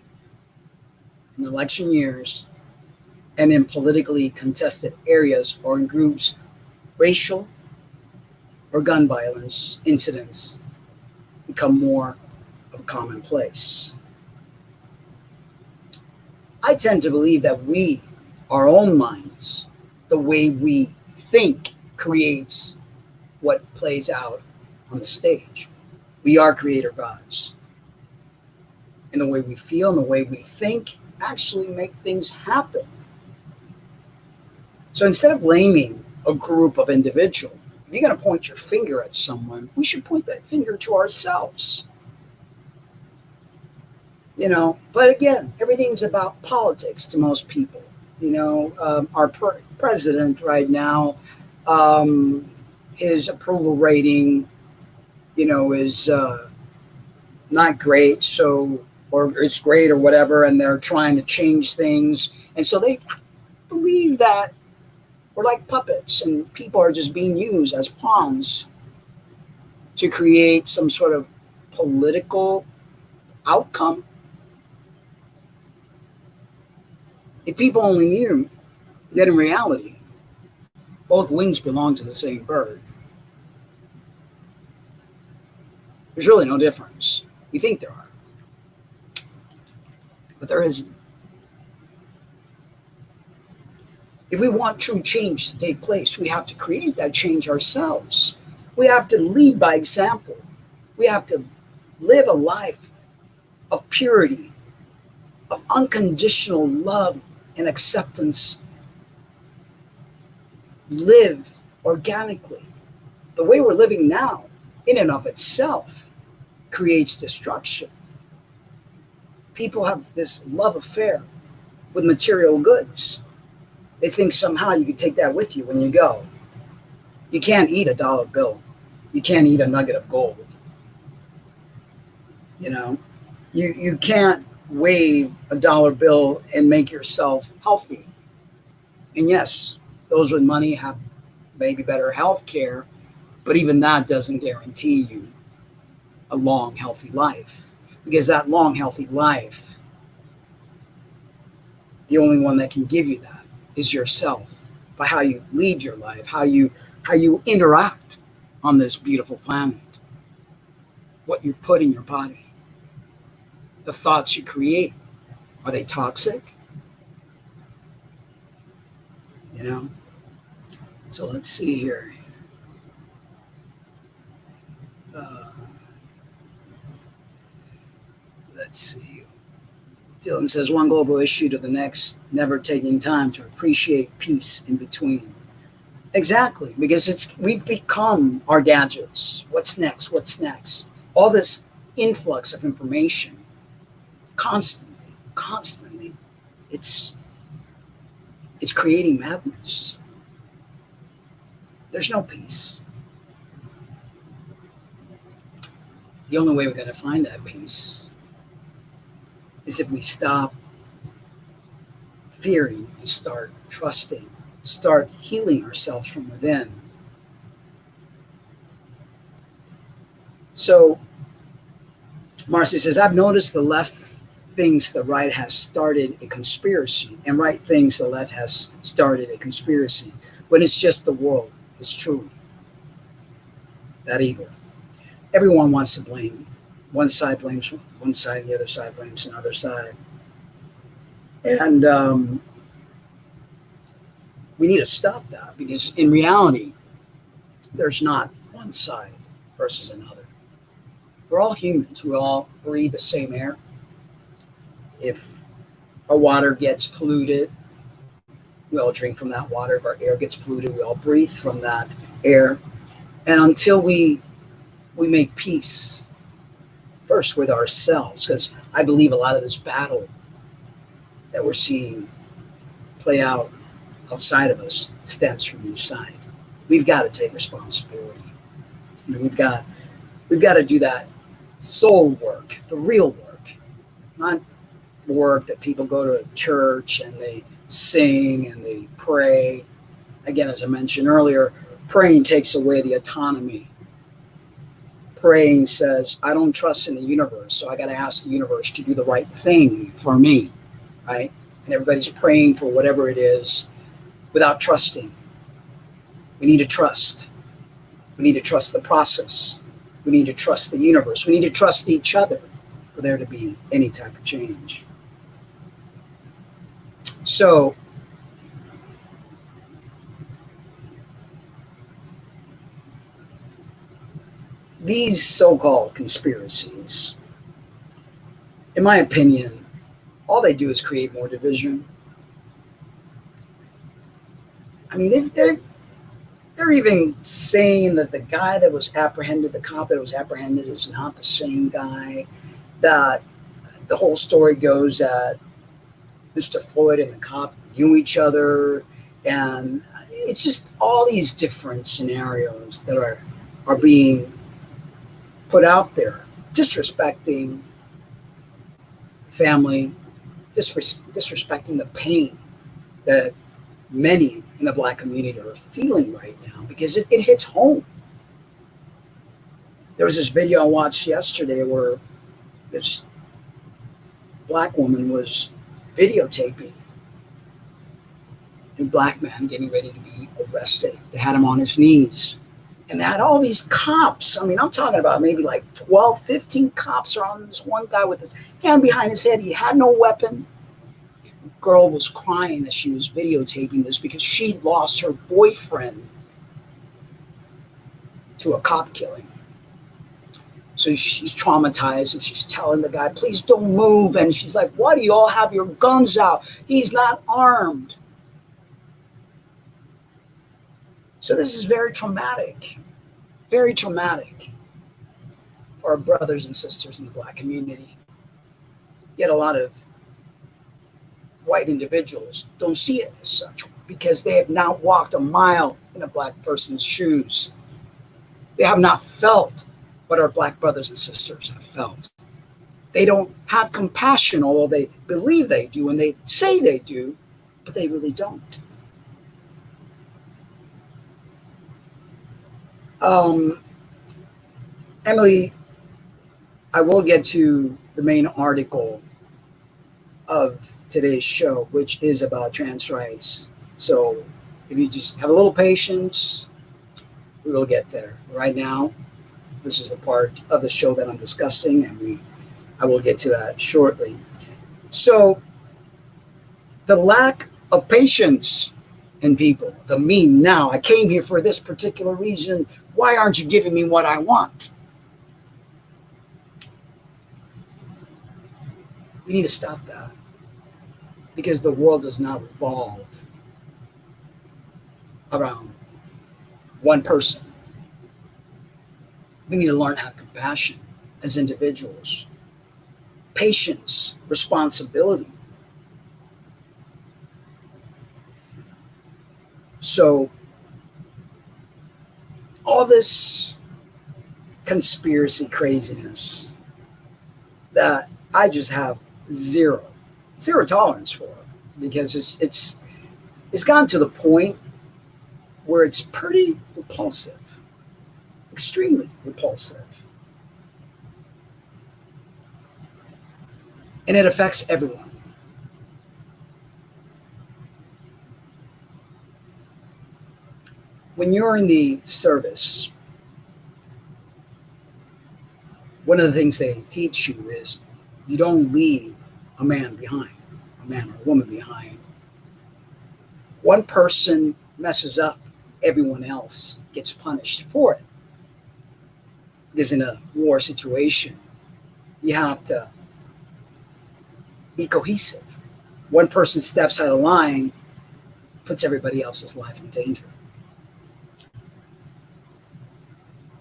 in election years and in politically contested areas or in groups, racial or gun violence incidents become more of a commonplace. I tend to believe that we, our own minds, the way we think creates what plays out on the stage. We are creator gods. And the way we feel and the way we think actually make things happen. So instead of blaming a group of individuals, if you're going to point your finger at someone, we should point that finger to ourselves. You know, but again, everything's about politics to most people. You know, our president right now, his approval rating, you know, is not great. So, or it's great or whatever, and they're trying to change things. And so they believe that we're like puppets and people are just being used as pawns to create some sort of political outcome. If people only knew that in reality, both wings belong to the same bird, there's really no difference. We think there are, but there isn't. If we want true change to take place, we have to create that change ourselves. We have to lead by example. We have to live a life of purity, of unconditional love and acceptance. Live organically. The way we're living now, in and of itself, creates destruction. People have this love affair with material goods. They think somehow you can take that with you when you go. You can't eat a dollar bill. You can't eat a nugget of gold. You know, you can't wave a dollar bill and make yourself healthy. And yes, those with money have maybe better health care, but even that doesn't guarantee you a long, healthy life. Because that long, healthy life, the only one that can give you that is yourself, by how you lead your life, how you interact on this beautiful planet, what you put in your body, the thoughts you create. Are they toxic? You know? So let's see here. Let's see. Dylan says, one global issue to the next, never taking time to appreciate peace in between. Exactly, because we've become our gadgets. What's next? What's next? All this influx of information, constantly. It's It's creating madness. There's no peace. The only way we're going to find that peace is if we stop fearing and start trusting, start healing ourselves from within. So Marcy says, I've noticed the left thinks the right has started a conspiracy, and right thinks the left has started a conspiracy, when it's just the world. It's truly that evil. Everyone wants to blame. One side blames one side, and the other side blames another side. And we need to stop that, because in reality, there's not one side versus another. We're all humans. We all breathe the same air. If our water gets polluted, we all drink from that water. If our air gets polluted, we all breathe from that air. And until we make peace first with ourselves, because I believe a lot of this battle that we're seeing play out outside of us stems from inside. We've got to take responsibility. We've got to do that soul work, the real work, not the work that people go to church and they sing and they pray. Again, as I mentioned earlier, praying takes away the autonomy. Praying says, I don't trust in the universe, so I got to ask the universe to do the right thing for me, right? And everybody's praying for whatever it is without trusting. We need to trust. We need to trust the process. We need to trust the universe. We need to trust each other for there to be any type of change. So, these so-called conspiracies, in my opinion, all they do is create more division. I mean, they're even saying that the guy that was apprehended, the cop that was apprehended, is not the same guy. That the whole story goes that Mr. Floyd and the cop knew each other, and it's just all these different scenarios that are being put out there, disrespecting family, disrespecting the pain that many in the Black community are feeling right now, because it hits home. There was this video I watched yesterday where this Black woman was videotaping a Black man getting ready to be arrested. They had him on his knees. And they had all these cops. I mean, I'm talking about maybe like 12, 15 cops around this one guy with his hand behind his head. He had no weapon. The girl was crying as she was videotaping this because she lost her boyfriend to a cop killing. So she's traumatized, and she's telling the guy, please don't move. And she's like, why do you all have your guns out? He's not armed. So this is very traumatic for our brothers and sisters in the Black community. Yet a lot of white individuals don't see it as such, because they have not walked a mile in a Black person's shoes. They have not felt what our Black brothers and sisters have felt. They don't have compassion, although they believe they do and they say they do, but they really don't. Emily, I will get to the main article of today's show, which is about trans rights. So if you just have a little patience, we will get there. Right now, this is the part of the show that I'm discussing, and I will get to that shortly. So the lack of patience in people, the me now, I came here for this particular reason. Why aren't you giving me what I want? We need to stop that, because the world does not revolve around one person. We need to learn to have compassion as individuals, patience, responsibility. So all this conspiracy craziness that I just have zero tolerance for, because it's gotten to the point where it's pretty repulsive, extremely repulsive. And it affects everyone. When you're in the service, one of the things they teach you is you don't leave a man behind, a man or a woman behind. One person messes up, everyone else gets punished for it. Because in a war situation, you have to be cohesive. One person steps out of line, puts everybody else's life in danger.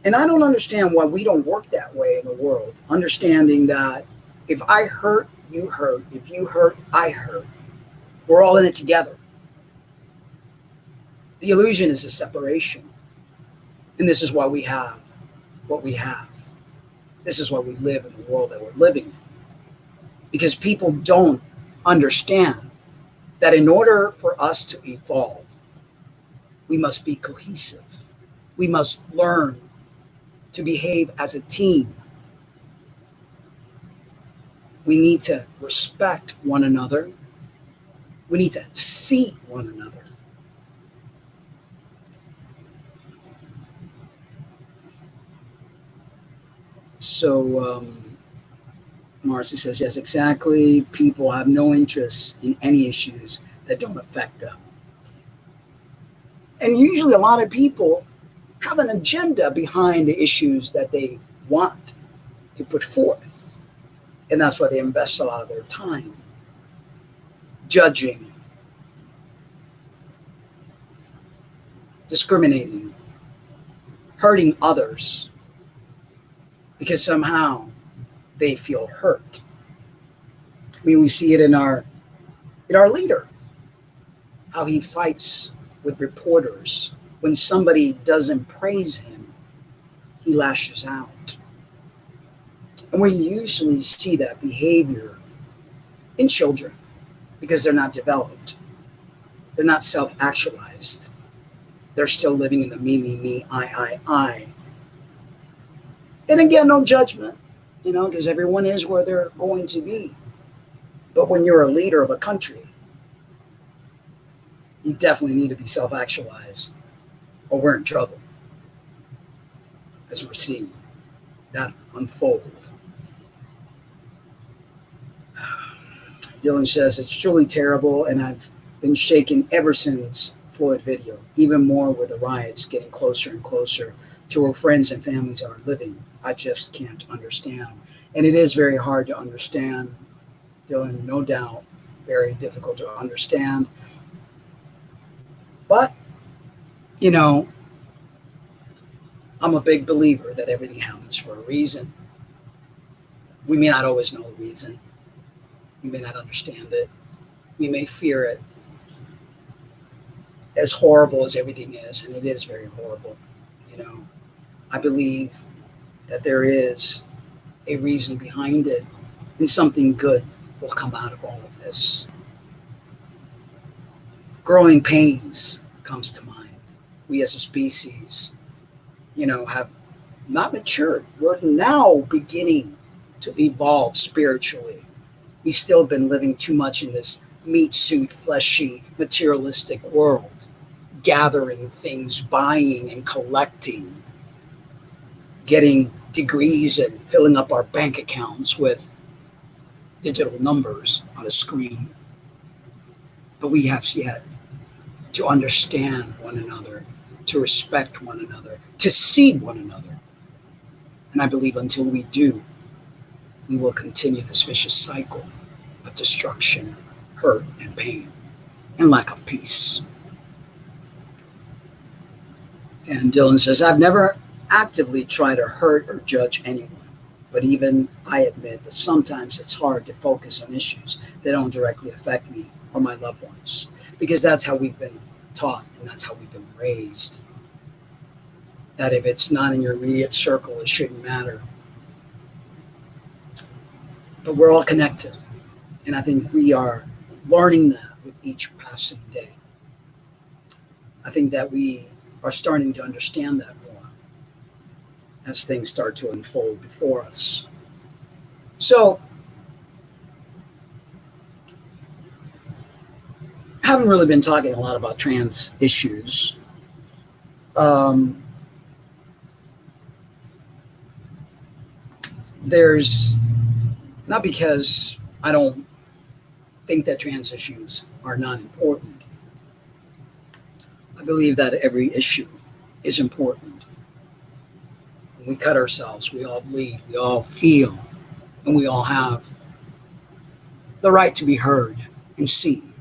And I don't understand why we don't work that way in the world, understanding that if I hurt, you hurt. If you hurt, I hurt. We're all in it together. The illusion is a separation. And this is why we have what we have. This is why we live in the world that we're living in. Because people don't understand that in order for us to evolve, we must be cohesive. We must learn to behave as a team. We need to respect one another. We need to see one another. So Marcy says, yes, exactly. People have no interest in any issues that don't affect them. And usually a lot of people have an agenda behind the issues that they want to put forth. And that's why they invest a lot of their time judging, discriminating, hurting others, because somehow they feel hurt. I mean, we see it in our leader, how he fights with reporters. When somebody doesn't praise him, he lashes out. And we usually see that behavior in children because they're not developed. They're not self-actualized. They're still living in the me, I. And again, no judgment, because everyone is where they're going to be. But when you're a leader of a country, you definitely need to be self-actualized, or we're in trouble, as we're seeing that unfold. Dylan says, it's truly terrible, and I've been shaken ever since Floyd video, even more with the riots getting closer and closer to where friends and families are living. I just can't understand. And it is very hard to understand, Dylan, no doubt, very difficult to understand. But, I'm a big believer that everything happens for a reason. We may not always know the reason. We may not understand it. We may fear it. As horrible as everything is, and it is very horrible, I believe that there is a reason behind it, and something good will come out of all of this. Growing pains comes to mind. We as a species, have not matured. We're now beginning to evolve spiritually. We've still been living too much in this meat suit, fleshy, materialistic world, gathering things, buying and collecting, getting degrees and filling up our bank accounts with digital numbers on a screen. But we have yet to understand one another, to respect one another, to see one another. And I believe until we do, we will continue this vicious cycle of destruction, hurt, and pain, and lack of peace. And Dylan says, I've never actively tried to hurt or judge anyone, but even I admit that sometimes it's hard to focus on issues that don't directly affect me or my loved ones, because that's how we've been taught, and that's how we've been raised. That if it's not in your immediate circle, it shouldn't matter. But we're all connected. And I think we are learning that with each passing day. I think that we are starting to understand that more as things start to unfold before us. So, I haven't really been talking a lot about trans issues. There's not because I don't think that trans issues are not important. I believe that every issue is important. When we cut ourselves, we all bleed, we all feel, and we all have the right to be heard and seen.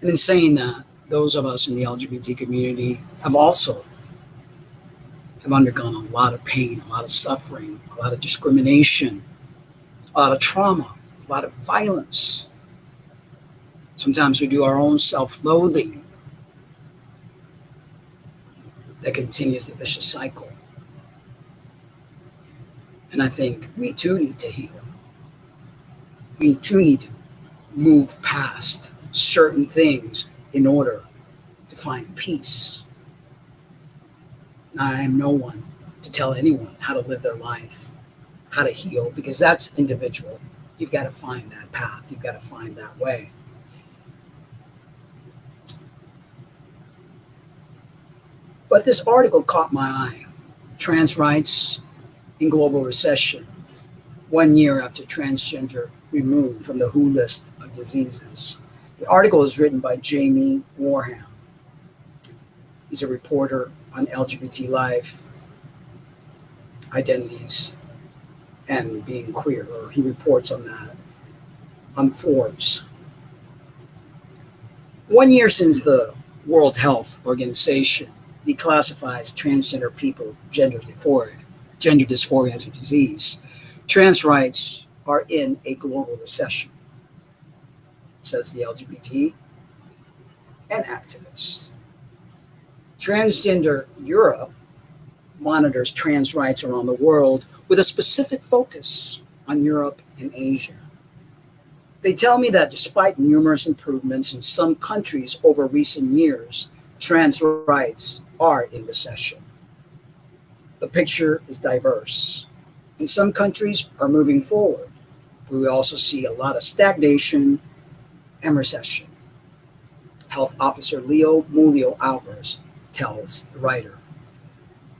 And in saying that, those of us in the LGBT community have undergone a lot of pain, a lot of suffering, a lot of discrimination, a lot of trauma, a lot of violence. Sometimes we do our own self-loathing that continues the vicious cycle. And I think we too need to heal. We too need to move past certain things in order to find peace. I am no one to tell anyone how to live their life, how to heal, because that's individual. You've got to find that path. You've got to find that way. But this article caught my eye. Trans rights in global recession, 1 year after transgender removed from the WHO list of diseases. The article is written by Jamie Warham. He's a reporter on LGBT life, identities, and being queer, or he reports on that on Forbes. 1 year since the World Health Organization declassifies transgender people gender dysphoria as a disease, trans rights are in a global recession, says the LGBT and activists. Transgender Europe monitors trans rights around the world with a specific focus on Europe and Asia. They tell me that despite numerous improvements in some countries over recent years, trans rights are in recession. The picture is diverse, and some countries are moving forward, but we also see a lot of stagnation and recession. Health Officer Leo Mulio Alvarez tells the writer.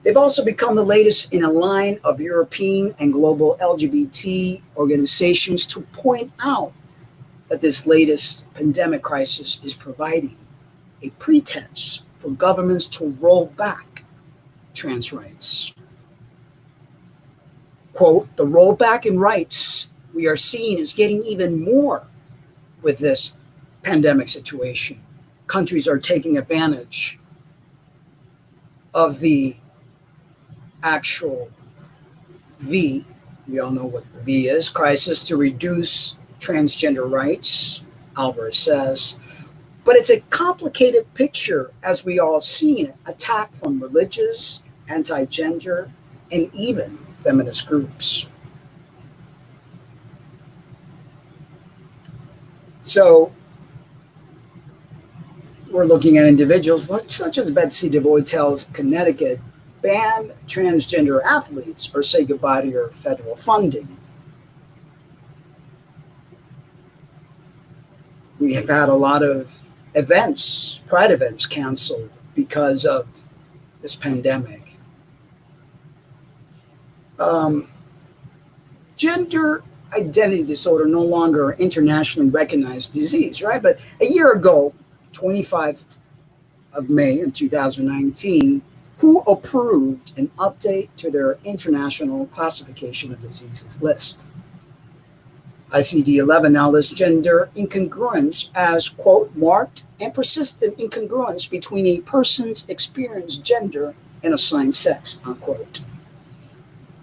They've also become the latest in a line of European and global LGBT organizations to point out that this latest pandemic crisis is providing a pretense for governments to roll back trans rights. Quote, the rollback in rights we are seeing is getting even more with this pandemic situation. Countries are taking advantage of the actual V, we all know what the V is, crisis to reduce transgender rights, Alvarez says. But it's a complicated picture, as we all seen, attack from religious, anti-gender, and even feminist groups. So we're looking at individuals such as Betsy DuBois tells Connecticut, ban transgender athletes or say goodbye to your federal funding. We have had a lot of events, pride events canceled because of this pandemic. Gender identity disorder no longer an internationally recognized disease, right? But a year ago, 25 of May in 2019, WHO approved an update to their international classification of diseases list. ICD-11 now lists gender incongruence as, quote, marked and persistent incongruence between a person's experienced gender and assigned sex, unquote.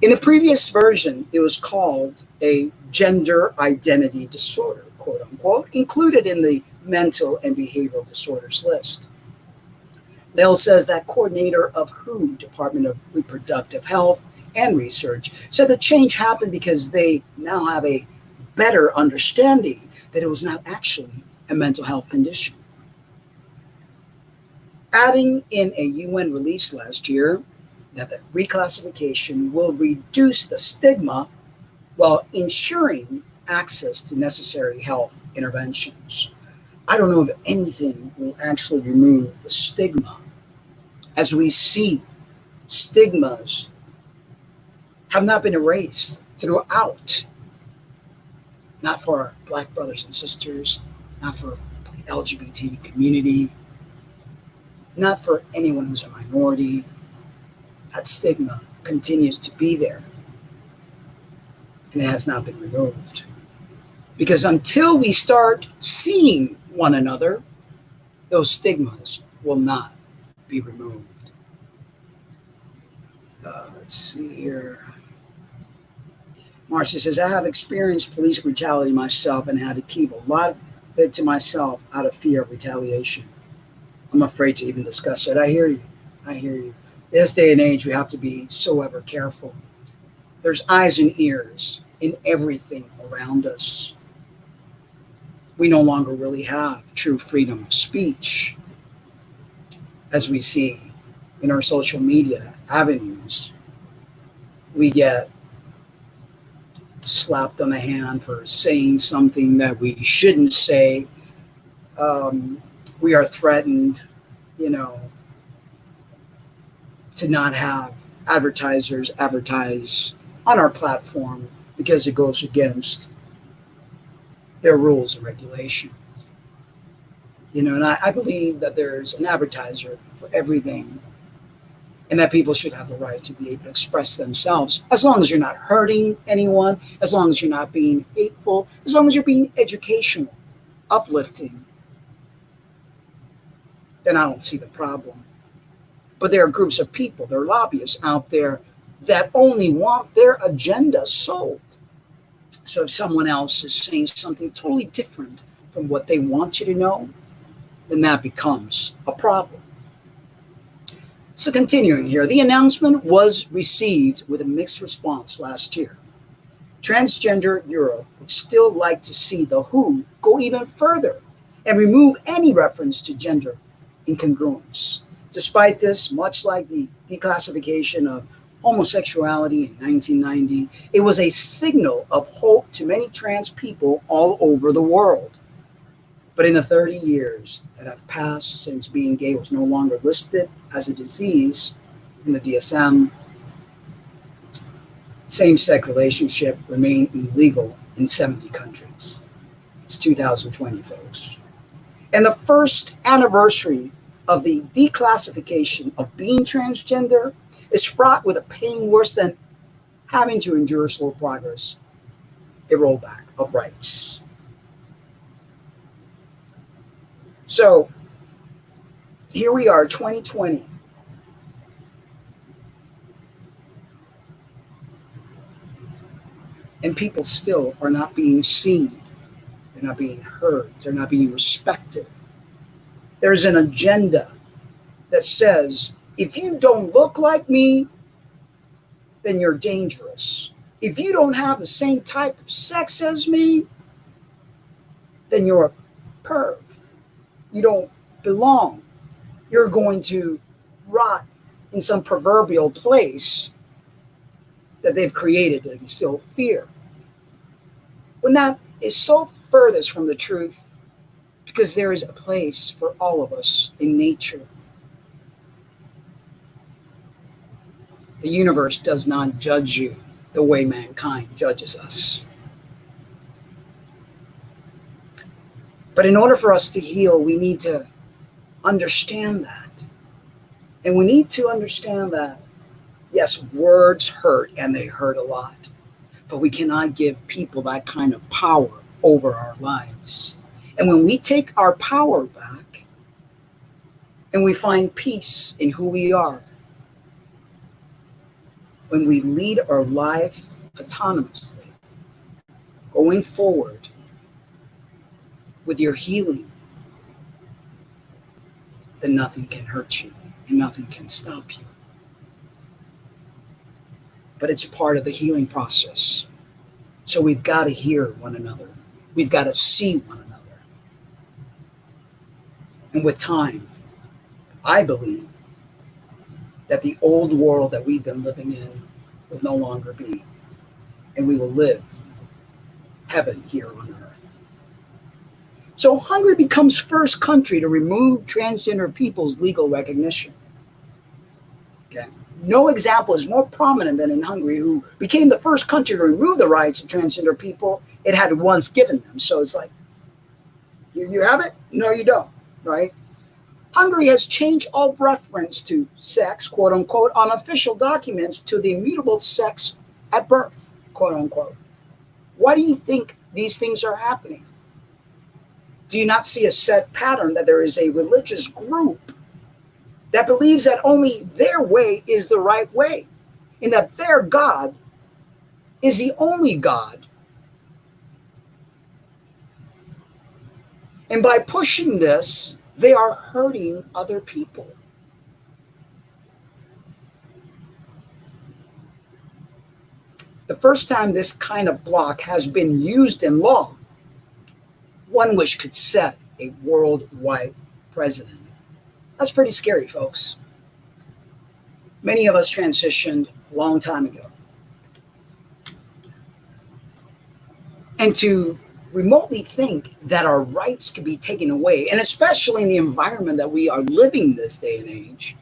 In a previous version, it was called a gender identity disorder, quote unquote, included in the mental and behavioral disorders list. Lale says that coordinator of WHO, Department of Reproductive Health and Research, said the change happened because they now have a better understanding that it was not actually a mental health condition. Adding in a UN release last year that the reclassification will reduce the stigma while ensuring access to necessary health interventions. I don't know if anything will actually remove the stigma. As we see, stigmas have not been erased throughout, not for our Black brothers and sisters, not for the LGBT community, not for anyone who's a minority. That stigma continues to be there, and it has not been removed. Because until we start seeing one another, those stigmas will not be removed. Let's see here. Marcia says, I have experienced police brutality myself and had to keep a lot of it to myself out of fear of retaliation. I'm afraid to even discuss it. I hear you. I hear you. This day and age, we have to be so ever careful. There's eyes and ears in everything around us. We no longer really have true freedom of speech, as we see in our social media avenues. We get slapped on the hand for saying something that we shouldn't say. We are threatened, to not have advertisers advertise on our platform because it goes against their rules and regulations. And I believe that there's an advertiser for everything, and that people should have the right to be able to express themselves, as long as you're not hurting anyone, as long as you're not being hateful, as long as you're being educational, uplifting, then I don't see the problem. But there are groups of people, there are lobbyists out there that only want their agenda sold. So if someone else is saying something totally different from what they want you to know, then that becomes a problem. So continuing here, the announcement was received with a mixed response last year. Transgender Europe would still like to see the WHO go even further and remove any reference to gender incongruence. Despite this, much like the declassification of homosexuality in 1990, it was a signal of hope to many trans people all over the world. But in the 30 years that have passed since being gay was no longer listed as a disease in the DSM, same-sex relationship remain illegal in 70 countries. It's 2020, folks. And the first anniversary of the declassification of being transgender is fraught with a pain worse than having to endure slow progress, a rollback of rights. So here we are, 2020. And people still are not being seen. They're not being heard. They're not being respected. There's an agenda that says, if you don't look like me, then you're dangerous. If you don't have the same type of sex as me, then you're a perv. You don't belong. You're going to rot in some proverbial place that they've created to instill fear. When that is so furthest from the truth, because there is a place for all of us in nature. The universe does not judge you the way mankind judges us. But in order for us to heal, we need to understand that. And we need to understand that, yes, words hurt, and they hurt a lot. But we cannot give people that kind of power over our lives. And when we take our power back and we find peace in who we are, when we lead our life autonomously, going forward with your healing, then nothing can hurt you and nothing can stop you. But it's part of the healing process. So we've got to hear one another. We've got to see one another. And with time, I believe that the old world that we've been living in will no longer be. And we will live heaven here on earth. So Hungary becomes first country to remove transgender people's legal recognition. Okay. No example is more prominent than in Hungary, who became the first country to remove the rights of transgender people it had once given them. So it's like, you have it? No, you don't, right? Hungary has changed all reference to sex, quote unquote, on official documents to the immutable sex at birth, quote unquote. Why do you think these things are happening? Do you not see a set pattern that there is a religious group that believes that only their way is the right way, and that their God is the only God? And by pushing this, they are hurting other people. The first time this kind of block has been used in law, one which could set a worldwide precedent. That's pretty scary, folks. Many of us transitioned a long time ago. And to remotely think that our rights could be taken away, and especially in the environment that we are living this day and age,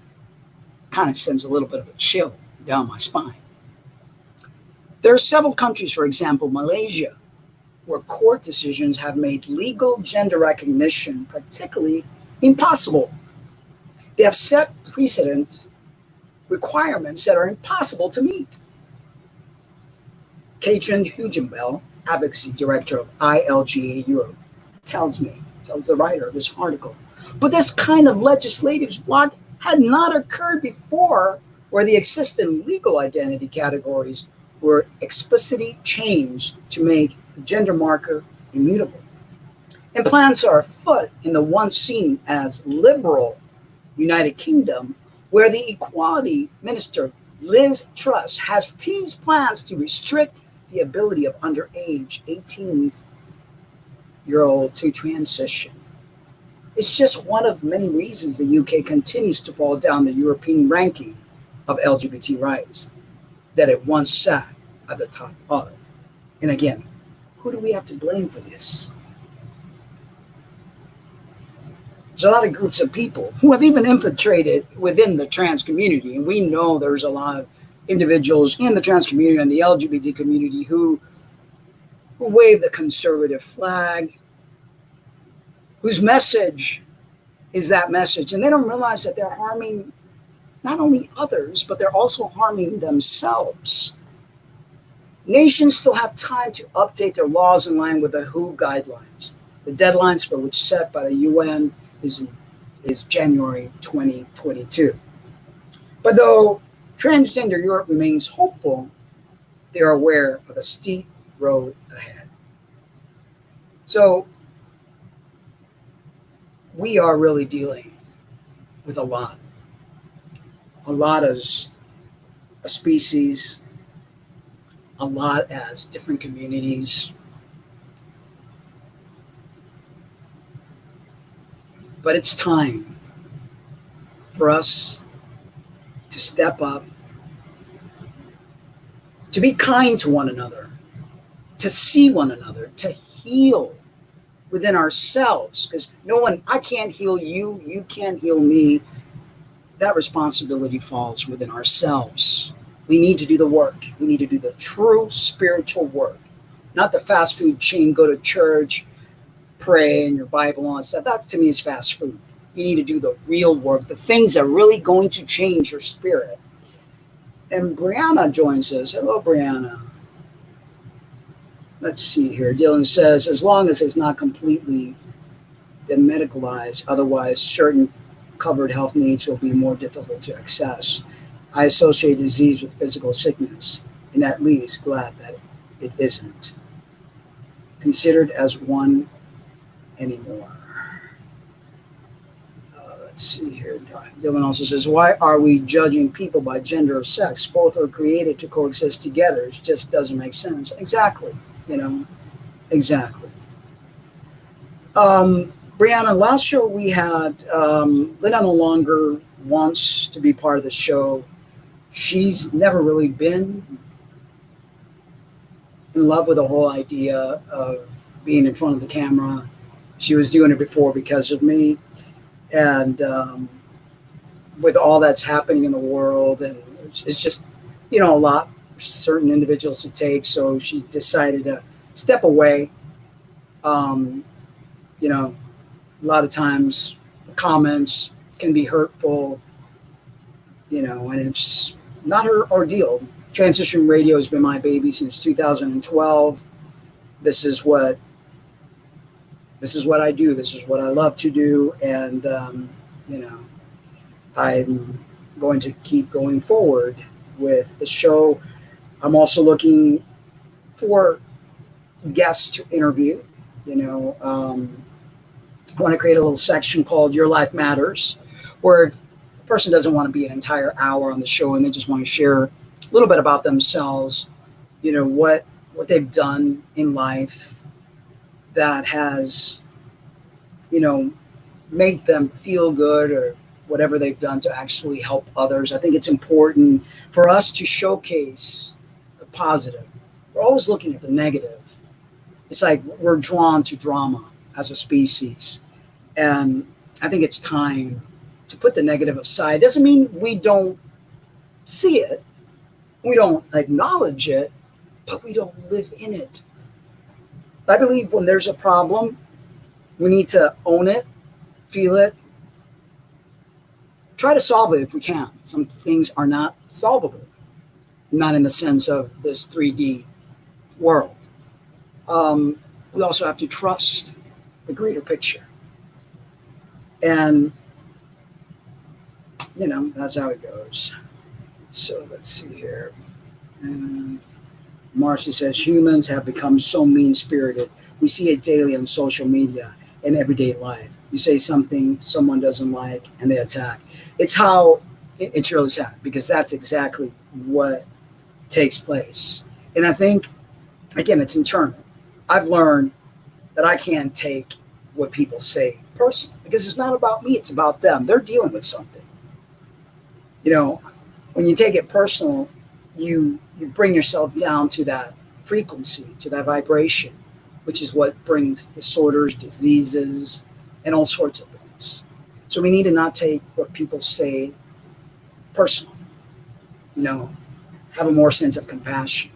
kind of sends a little bit of a chill down my spine. There are several countries, for example, Malaysia, where court decisions have made legal gender recognition particularly impossible. They have set precedent requirements that are impossible to meet. Katrin Hugenbell, advocacy director of ILGA Europe, tells the writer of this article, but this kind of legislative block had not occurred before, where the existing legal identity categories were explicitly changed to make the gender marker immutable. And plans are afoot in the once seen as liberal United Kingdom, where the Equality Minister Liz Truss has teased plans to restrict the ability of underage 18-year-old to transition. It's just one of many reasons the UK continues to fall down the European ranking of LGBT rights that it once sat at the top of. And again, who do we have to blame for this? There's a lot of groups of people who have even infiltrated within the trans community. And we know there's a lot of individuals in the trans community and the LGBT community who wave the conservative flag, whose message is that message. And they don't realize that they're harming not only others, but they're also harming themselves. Nations still have time to update their laws in line with the WHO guidelines. The deadlines for which set by the UN is January 2022. But though transgender Europe remains hopeful, they are aware of a steep road ahead. So we are really dealing with a lot as a species, a lot as different communities. But it's time for us to step up, to be kind to one another, to see one another, to heal within ourselves. Because I can't heal you, you can't heal me. That responsibility falls within ourselves. We need to do the work. We need to do the true spiritual work, not the fast food chain, go to church, pray and your Bible and all that stuff. That to me is fast food. You need to do the real work, the things that are really going to change your spirit. And Brianna joins us. Hello, Brianna. Let's see here. Dylan says, as long as it's not completely demedicalized, otherwise certain covered health needs will be more difficult to access. I associate disease with physical sickness, and at least glad that it isn't considered as one anymore. Let's Let's see here. Dylan also says, why are we judging people by gender or sex? Both are created to coexist together. It just doesn't make sense. Exactly. Exactly. Brianna, last show we had, Linda no longer wants to be part of the show. She's never really been in love with the whole idea of being in front of the camera. She was doing it before because of me. And with all that's happening in the world, and it's just, a lot for certain individuals to take. So she decided to step away. A lot of times the comments can be hurtful, and it's not her ordeal. Transition radio has been my baby since 2012. This is what I do. This is what I love to do. And, I'm going to keep going forward with the show. I'm also looking for guests to interview. I want to create a little section called Your Life Matters, where if the person doesn't want to be an entire hour on the show and they just want to share a little bit about themselves, what they've done in life that has, made them feel good, or whatever they've done to actually help others. I think it's important for us to showcase the positive. We're always looking at the negative. It's like we're drawn to drama as a species. And I think it's time to put the negative aside. Doesn't mean we don't see it, we don't acknowledge it, but we don't live in it. I believe when there's a problem, we need to own it, feel it, try to solve it if we can. Some things are not solvable, not in the sense of this 3D world. We also have to trust the greater picture. And, that's how it goes. So let's see here. Marcy says, humans have become so mean-spirited. We see it daily on social media and everyday life. You say something someone doesn't like and they attack. It's really sad, because that's exactly what takes place. And I think, again, it's internal. I've learned that I can't take what people say personally, because it's not about me, it's about them. They're dealing with something. When you take it personal, you bring yourself down to that frequency, to that vibration, which is what brings disorders, diseases, and all sorts of things. So we need to not take what people say personal, have a more sense of compassion.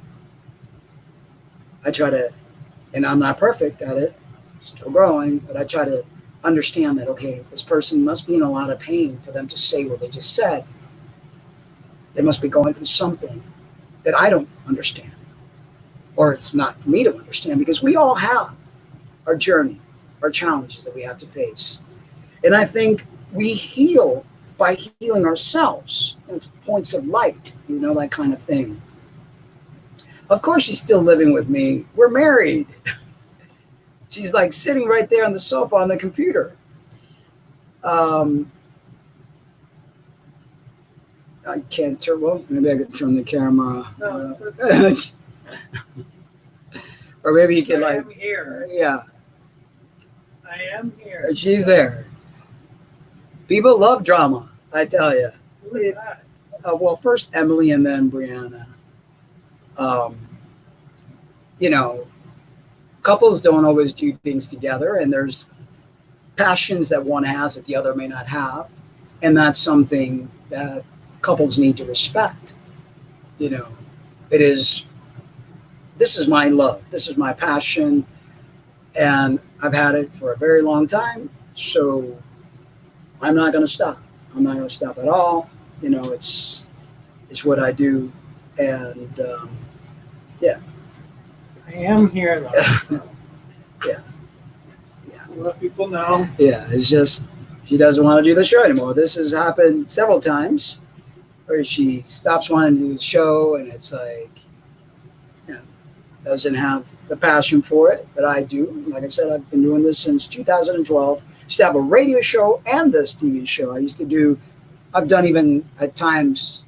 I try to, and I'm not perfect at it, still growing, but I try to understand that, okay, this person must be in a lot of pain for them to say what they just said. They must be going through something that I don't understand, or it's not for me to understand, because we all have our journey, our challenges that we have to face. And I think we heal by healing ourselves. It's points of light, that kind of thing. Of course, she's still living with me. We're married. She's like sitting right there on the sofa on the computer. I can't turn, well, maybe I could turn the camera. No, it's okay. Or maybe you could I am here. Yeah, I am here. she's there. People love drama, I tell you. Who is that? Well, first Emily and then Brianna. Couples don't always do things together, and there's passions that one has that the other may not have. And that's something that couples need to respect. This is my love. This is my passion. And I've had it for a very long time. So I'm not going to stop. I'm not going to stop at all. It's what I do. And yeah. I am here, though. So. Yeah. To let people know. Yeah, it's just she doesn't want to do the show anymore. This has happened several times where she stops wanting to do the show, and it's like, doesn't have the passion for it that I do. Like I said, I've been doing this since 2012. used to have a radio show and this TV show. I've done even at times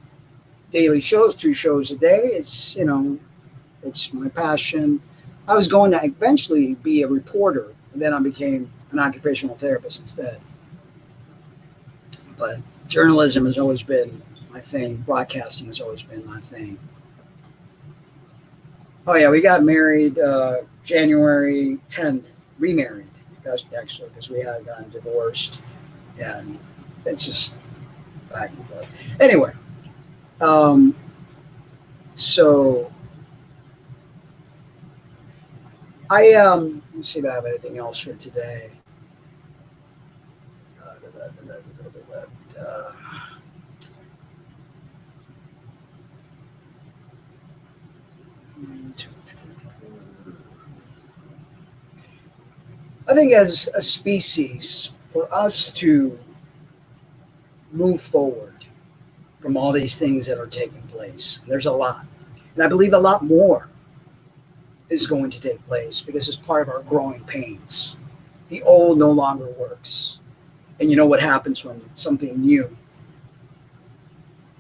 daily shows, 2 shows a day. It's, it's my passion. I was going to eventually be a reporter, and then I became an occupational therapist instead. But journalism has always been my thing. Broadcasting has always been my thing. Oh yeah, we got married January 10th, remarried. That's actually because we had gotten divorced, and it's just back and forth. Anyway, so let's see if I have anything else for today. I think as a species, for us to move forward from all these things that are taking place, there's a lot. And I believe a lot more is going to take place because it's part of our growing pains. The old no longer works. And you know what happens when something new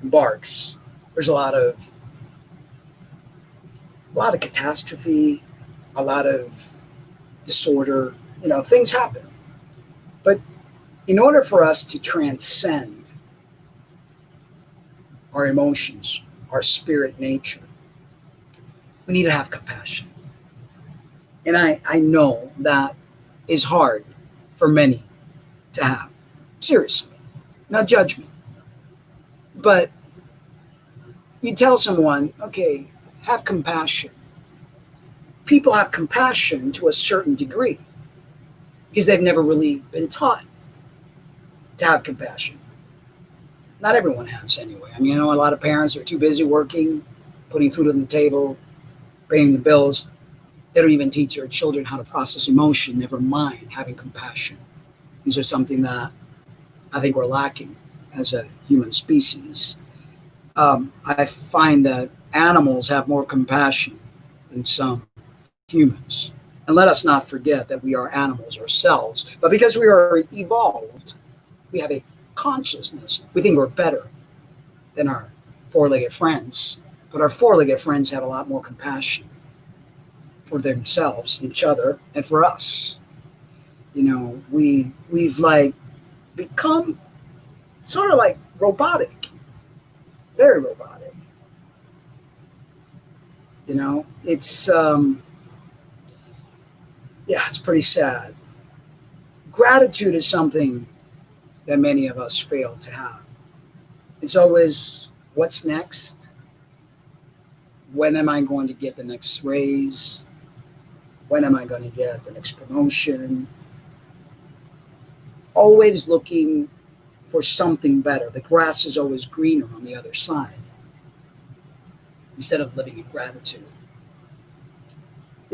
embarks? There's a lot of catastrophe, a lot of disorder, things happen. But in order for us to transcend our emotions, our spirit nature, we need to have compassion. And I know that is hard for many to have. Seriously, not judgment. But you tell someone, okay, have compassion. People have compassion to a certain degree because they've never really been taught to have compassion. Not everyone has anyway. I mean, a lot of parents are too busy working, putting food on the table, paying the bills. They don't even teach their children how to process emotion, never mind having compassion. These are something that I think we're lacking as a human species. I find that animals have more compassion than some humans. And let us not forget that we are animals ourselves. But because we are evolved, we have a consciousness. We think we're better than our 4-legged friends. But our 4-legged friends have a lot more compassion for themselves, each other, and for us. We've become sort of like robotic, very robotic. It's it's pretty sad. Gratitude is something that many of us fail to have. It's always, what's next? When am I going to get the next raise? When am I going to get the next promotion? Always looking for something better. The grass is always greener on the other side, instead of living in gratitude.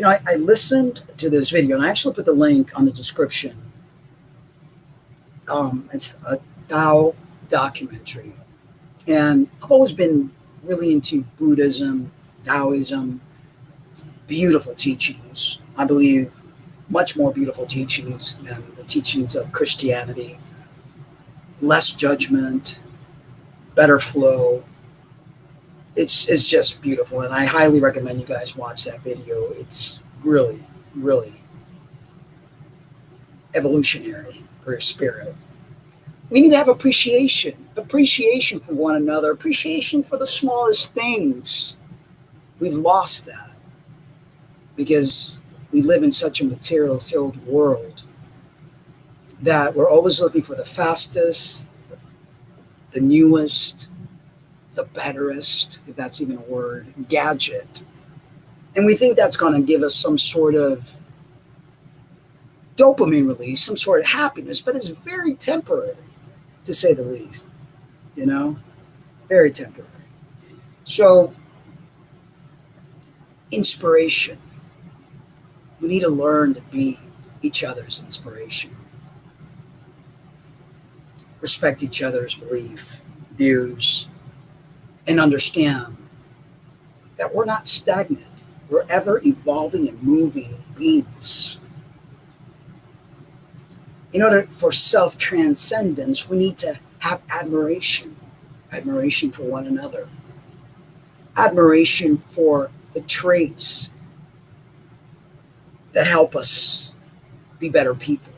I listened to this video, and I actually put the link on the description. It's a Tao documentary. And I've always been really into Buddhism, Taoism, beautiful teachings. I believe much more beautiful teachings than the teachings of Christianity. Less judgment, better flow. It's just beautiful, and I highly recommend you guys watch that video. It's really, really evolutionary for your spirit. We need to have appreciation for one another, appreciation for the smallest things. We've lost that because we live in such a material-filled world that we're always looking for the fastest, the newest, the betterest, if that's even a word, gadget. And we think that's going to give us some sort of dopamine release, some sort of happiness, but it's very temporary, to say the least. Very temporary. So, inspiration. We need to learn to be each other's inspiration. Respect each other's belief, views, and understand that we're not stagnant. We're ever evolving and moving beings. In order for self-transcendence, we need to have admiration for one another, admiration for the traits that help us be better people,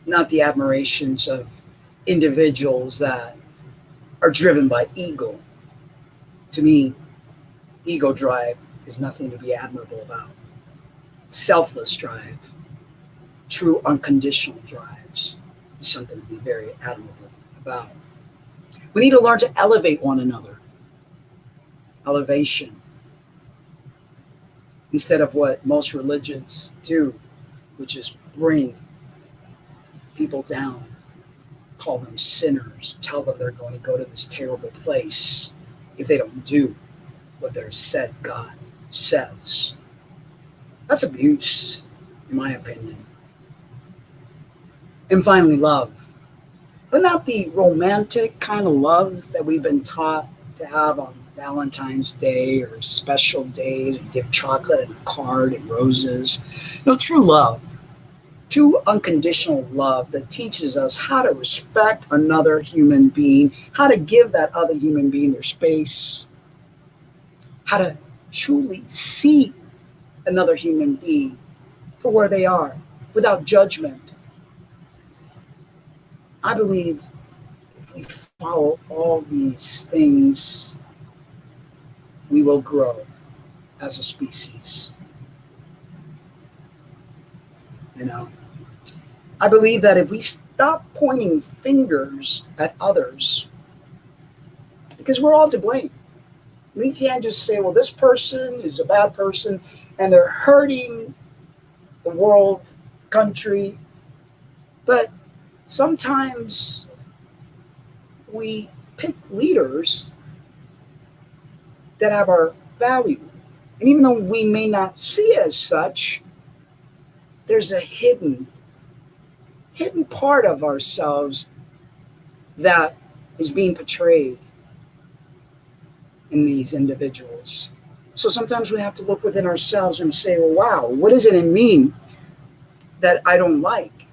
not the admirations of individuals that are driven by ego. To me, ego drive is nothing to be admirable about. Selfless drive, true unconditional drives, is something to be very admirable about. We need to learn to elevate one another. Elevation. Instead of what most religions do, which is bring people down, call them sinners, tell them they're going to go to this terrible place if they don't do what their said God says. That's abuse, in my opinion. And finally, love. But not the romantic kind of love that we've been taught to have on Valentine's Day or special days, and give chocolate and a card and roses. No, true love. True unconditional love that teaches us how to respect another human being, how to give that other human being their space, how to truly see another human being for where they are without judgment. I believe if we follow all these things, we will grow as a species. I believe that if we stop pointing fingers at others, because we're all to blame. We can't just say, well, this person is a bad person and they're hurting the world, country. But sometimes we pick leaders that have our value. And even though we may not see it as such, there's a hidden part of ourselves that is being portrayed in these individuals. So sometimes we have to look within ourselves and say, well, wow, what is it in me that I don't like,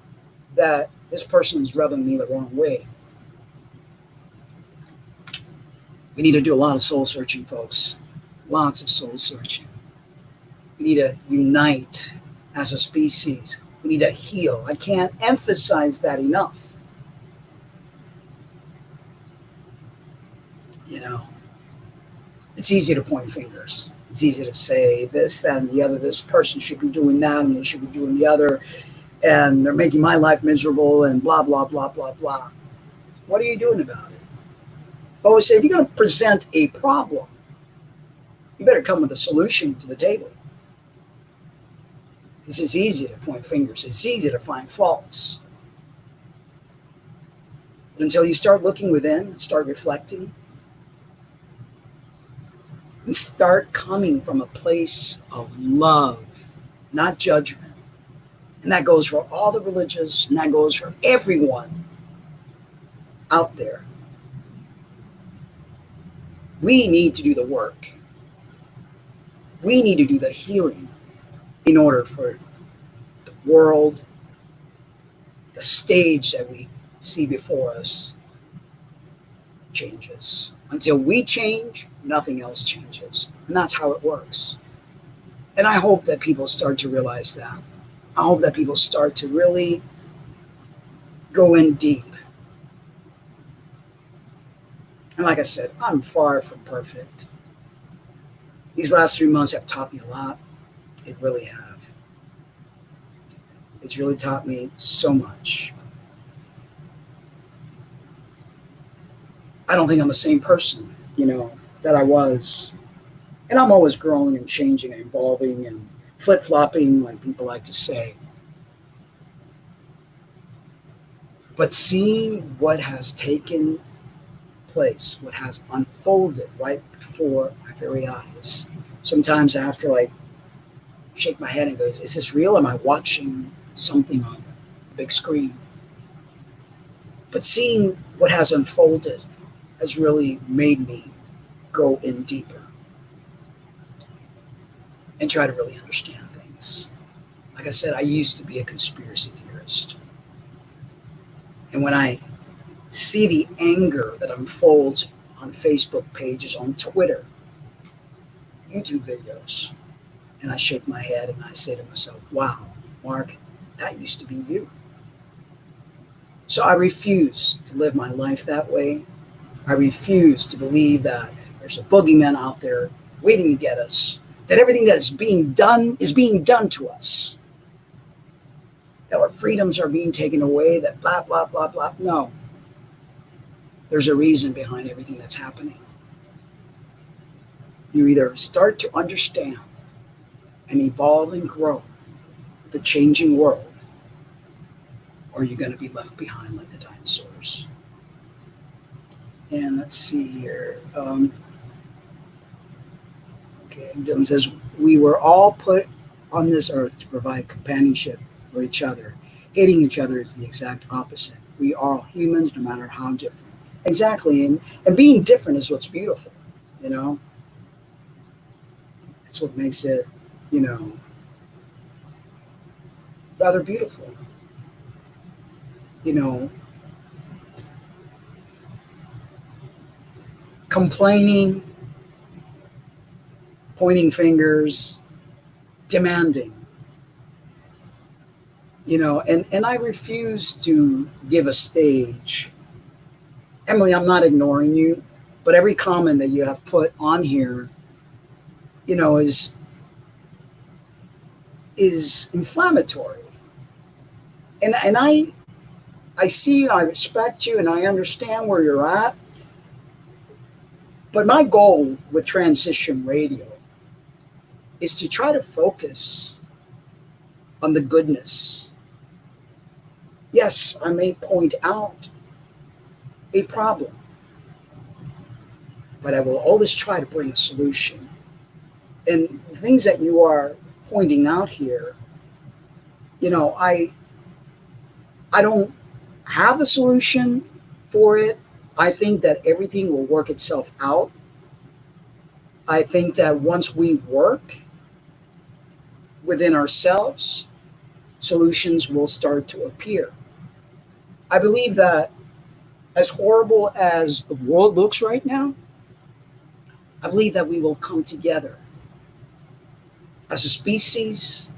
that this person is rubbing me the wrong way? We need to do a lot of soul searching, folks. Lots of soul searching. We need to unite as a species. We need to heal. I can't emphasize that enough. It's easy to point fingers. It's easy to say this, that, and the other. This person should be doing that, and they should be doing the other. And they're making my life miserable, and blah, blah, blah, blah, blah. What are you doing about it? I always say, if you're going to present a problem, you better come with a solution to the table. Because it's easy to point fingers. It's easy to find faults. But until you start looking within, start reflecting, and start coming from a place of love, not judgment. And that goes for all the religious, and that goes for everyone out there. We need to do the work. We need to do the healing in order for the world, the stage that we see before us, changes. Until we change, nothing else changes. And that's how it works. And I hope that people start to realize that. I hope that people start to really go in deep. And like I said, I'm far from perfect. These last 3 months have taught me a lot. It really have. It's really taught me so much. I don't think I'm the same person, that I was. And I'm always growing and changing and evolving and flip-flopping, like people like to say. But seeing what has taken place, what has unfolded right before my very eyes, sometimes I have to shake my head and go, is this real? Am I watching something on a big screen? But seeing what has unfolded has really made me go in deeper and try to really understand things. Like I said, I used to be a conspiracy theorist. embarrassed. And when I see the anger that unfolds on Facebook pages, on Twitter, YouTube videos, and I shake my head and I say to myself, wow, Mark, that used to be you. So I refuse to live my life that way. I refuse to believe that there's a boogeyman out there waiting to get us, that everything that is being done to us, that our freedoms are being taken away, that blah, blah, blah, blah. No. There's a reason behind everything that's happening. You either start to understand and evolve and grow with the changing world, or you're going to be left behind like the dinosaurs. And let's see here. Okay, Dylan says, we were all put on this earth to provide companionship for each other. Hating each other is the exact opposite. We are all humans, no matter how different. Exactly, and being different is what's beautiful, you know? It's what makes it, you know, rather beautiful. You know, complaining, pointing fingers, demanding, you know, and I refuse to give a stage. Emily, I'm not ignoring you, but every comment that you have put on here, you know, is inflammatory. And I see you, I respect you, and I understand where you're at. But my goal with Transition Radio is to try to focus on the goodness. Yes, I may point out a problem, but I will always try to bring a solution. And the things that you are pointing out here, you know, I don't have a solution for it. I think that everything will work itself out. I think that once we work within ourselves, solutions will start to appear. I believe that as horrible as the world looks right now, I believe that we will come together. As a species,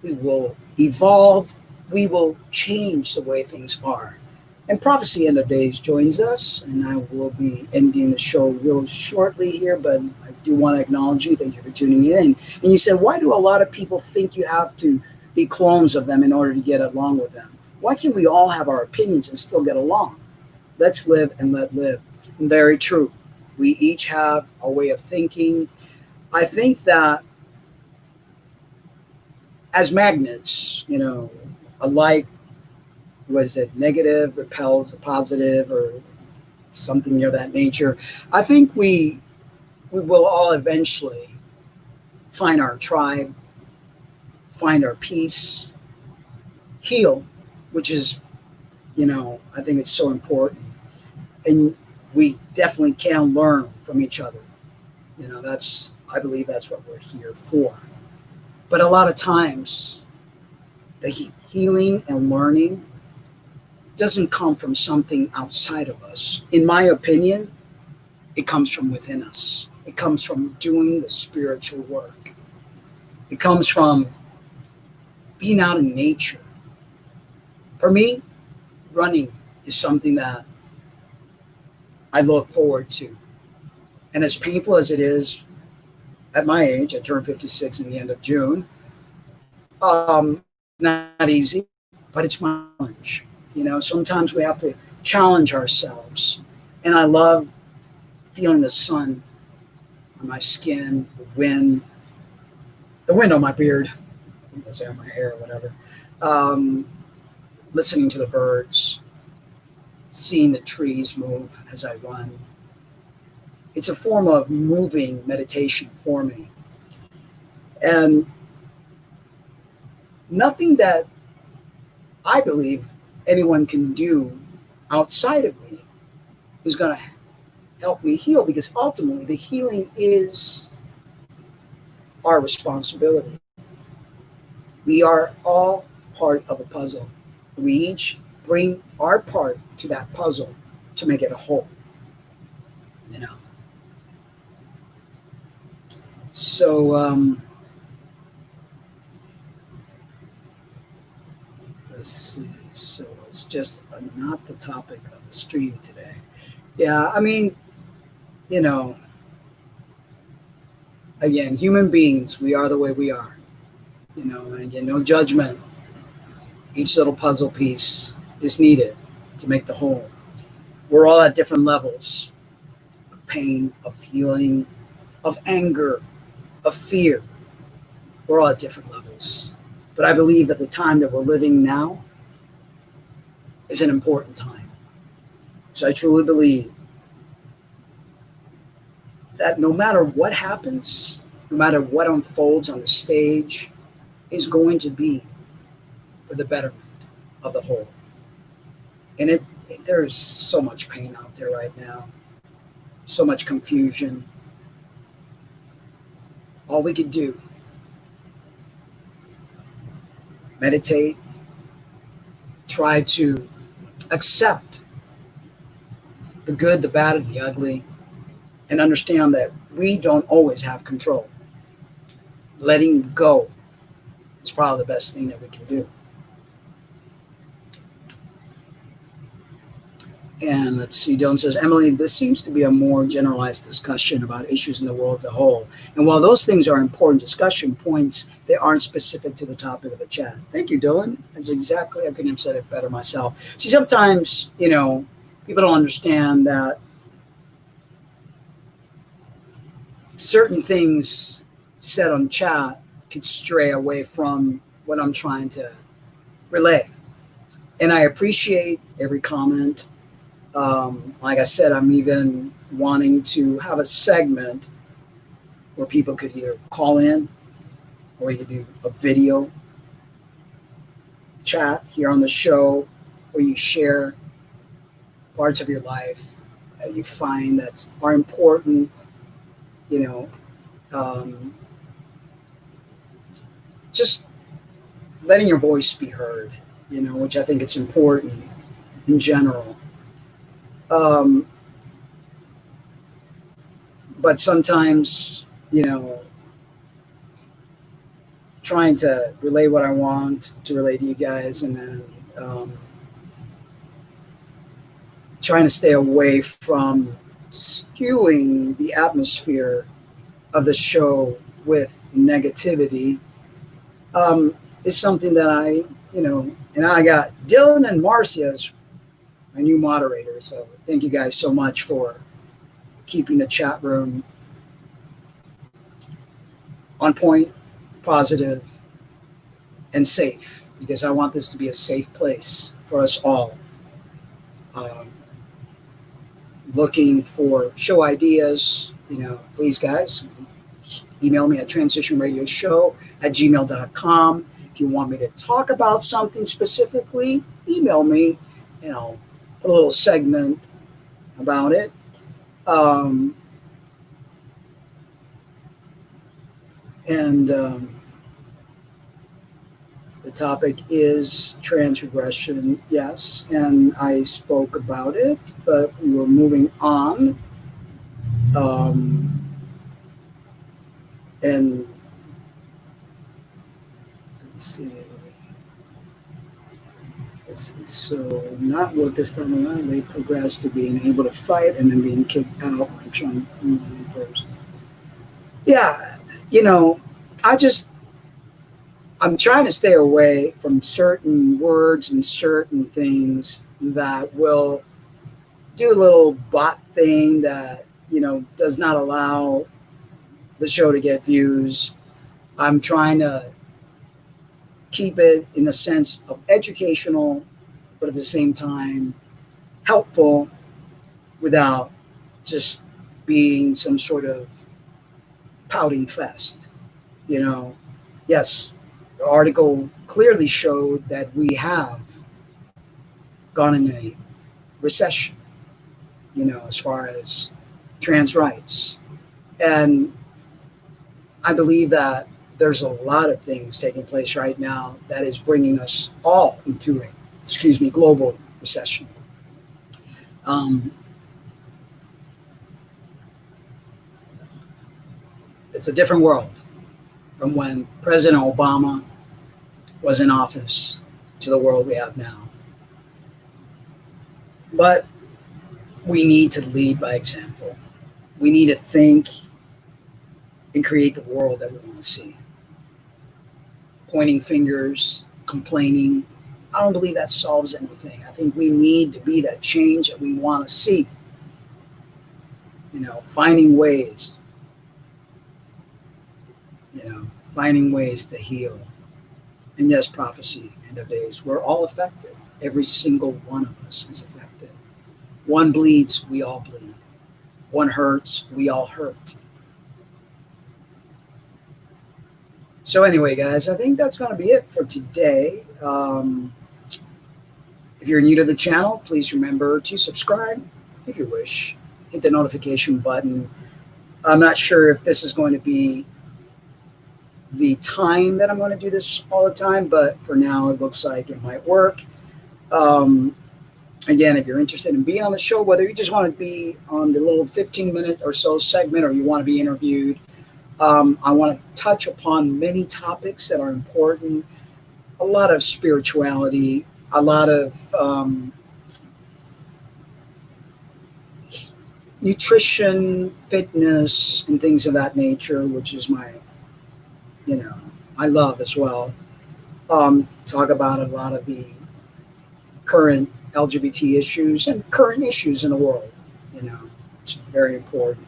we will evolve, we will change the way things are. And Prophecy End of Days joins us, and I will be ending the show real shortly here, but I do want to acknowledge you. Thank you for tuning in. And you said, why do a lot of people think you have to be clones of them in order to get along with them? Why can't we all have our opinions and still get along? Let's live and let live. And very true. We each have a way of thinking. I think that as magnets, you know, alike, was it negative repels the positive or something near that nature. I think we will all eventually find our tribe, find our peace, heal, which is, you know, I think it's so important. And we definitely can learn from each other. You know, I believe that's what we're here for. But a lot of times, the healing and learning doesn't come from something outside of us. In my opinion, it comes from within us. It comes from doing the spiritual work. It comes from being out in nature. For me, running is something that I look forward to. And as painful as it is, at my age, I turned 56 in the end of June, not easy, but it's my challenge. You know, sometimes we have to challenge ourselves. And I love feeling the sun on my skin, the wind on my beard, let's say on my hair or whatever, listening to the birds, seeing the trees move as I run. It's a form of moving meditation for me. And nothing that I believe anyone can do outside of me is going to help me heal, because ultimately the healing is our responsibility. We are all part of a puzzle. We each bring our part to that puzzle to make it a whole, you know. So, let's see. So it's just not the topic of the stream today. Yeah, I mean, you know, again, human beings, we are the way we are, you know, and again, no judgment. Each little puzzle piece is needed to make the whole. We're all at different levels of pain, of healing, of anger, of fear. We're all at different levels. But I believe that the time that we're living now is an important time. So I truly believe that no matter what happens, no matter what unfolds on the stage, is going to be for the betterment of the whole. And there is so much pain out there right now, so much confusion. All we could do, meditate, try to accept the good, the bad, and the ugly, and understand that we don't always have control. Letting go is probably the best thing that we can do. And let's see, Dylan says, Emily, this seems to be a more generalized discussion about issues in the world as a whole. And while those things are important discussion points, they aren't specific to the topic of the chat. Thank you, Dylan. That's exactly, I couldn't have said it better myself. See, sometimes, you know, people don't understand that certain things said on chat could stray away from what I'm trying to relay. And I appreciate every comment. Like I said, I'm even wanting to have a segment where people could either call in or you could do a video chat here on the show where you share parts of your life that you find that are important, you know, just letting your voice be heard, you know, which I think it's important in general. But sometimes, you know, trying to relay what I want to relay to you guys, and then trying to stay away from skewing the atmosphere of the show with negativity is something that I, you know, and I got Dylan and Marcia as my new moderators. So thank you guys so much for keeping the chat room on point, positive, and safe, because I want this to be a safe place for us all. Looking for show ideas, you know, please guys, email me at transitionradioshow@gmail.com. If you want me to talk about something specifically, email me, and I'll put a little segment about it. The topic is transgression, yes, and I spoke about it, but we were moving on. And let's see. So not what this time around, they progressed to being able to fight and then being kicked out when Trump first. Yeah, you know, I'm trying to stay away from certain words and certain things that will do a little bot thing that, you know, does not allow the show to get views. I'm trying to keep it in a sense of educational, but at the same time helpful without just being some sort of pouting fest. You know, yes, the article clearly showed that we have gone in a recession, you know, as far as trans rights. And I believe that there's a lot of things taking place right now that is bringing us all into a global recession. It's a different world from when President Obama was in office to the world we have now. But we need to lead by example. We need to think and create the world that we want to see. Pointing fingers, complaining, I don't believe that solves anything. I think we need to be that change that we want to see. Finding ways, finding ways to heal. And yes, prophecy, end of days, we're all affected. Every single one of us is affected. One bleeds, we all bleed. One hurts, we all hurt. So anyway, guys, I think that's going to be it for today. If you're new to the channel, please remember to subscribe if you wish. Hit the notification button. I'm not sure if this is going to be the time that I'm going to do this all the time, but for now, it looks like it might work. Again, if you're interested in being on the show, whether you just want to be on the little 15-minute or so segment or you want to be interviewed, I want to touch upon many topics that are important, a lot of spirituality, a lot of nutrition, fitness, and things of that nature, which is my love as well. Talk about a lot of the current LGBT issues and current issues in the world. It's very important.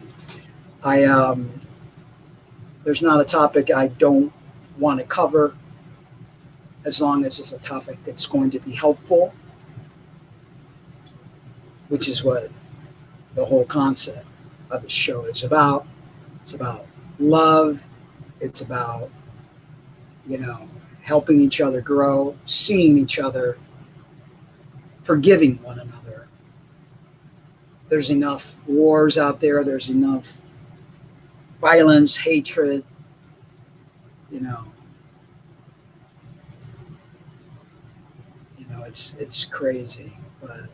There's not a topic I don't want to cover, as long as it's a topic that's going to be helpful, which is what the whole concept of the show is about. It's about love. It's about, helping each other grow, seeing each other, forgiving one another. There's enough wars out there. There's enough violence, hatred, it's crazy. But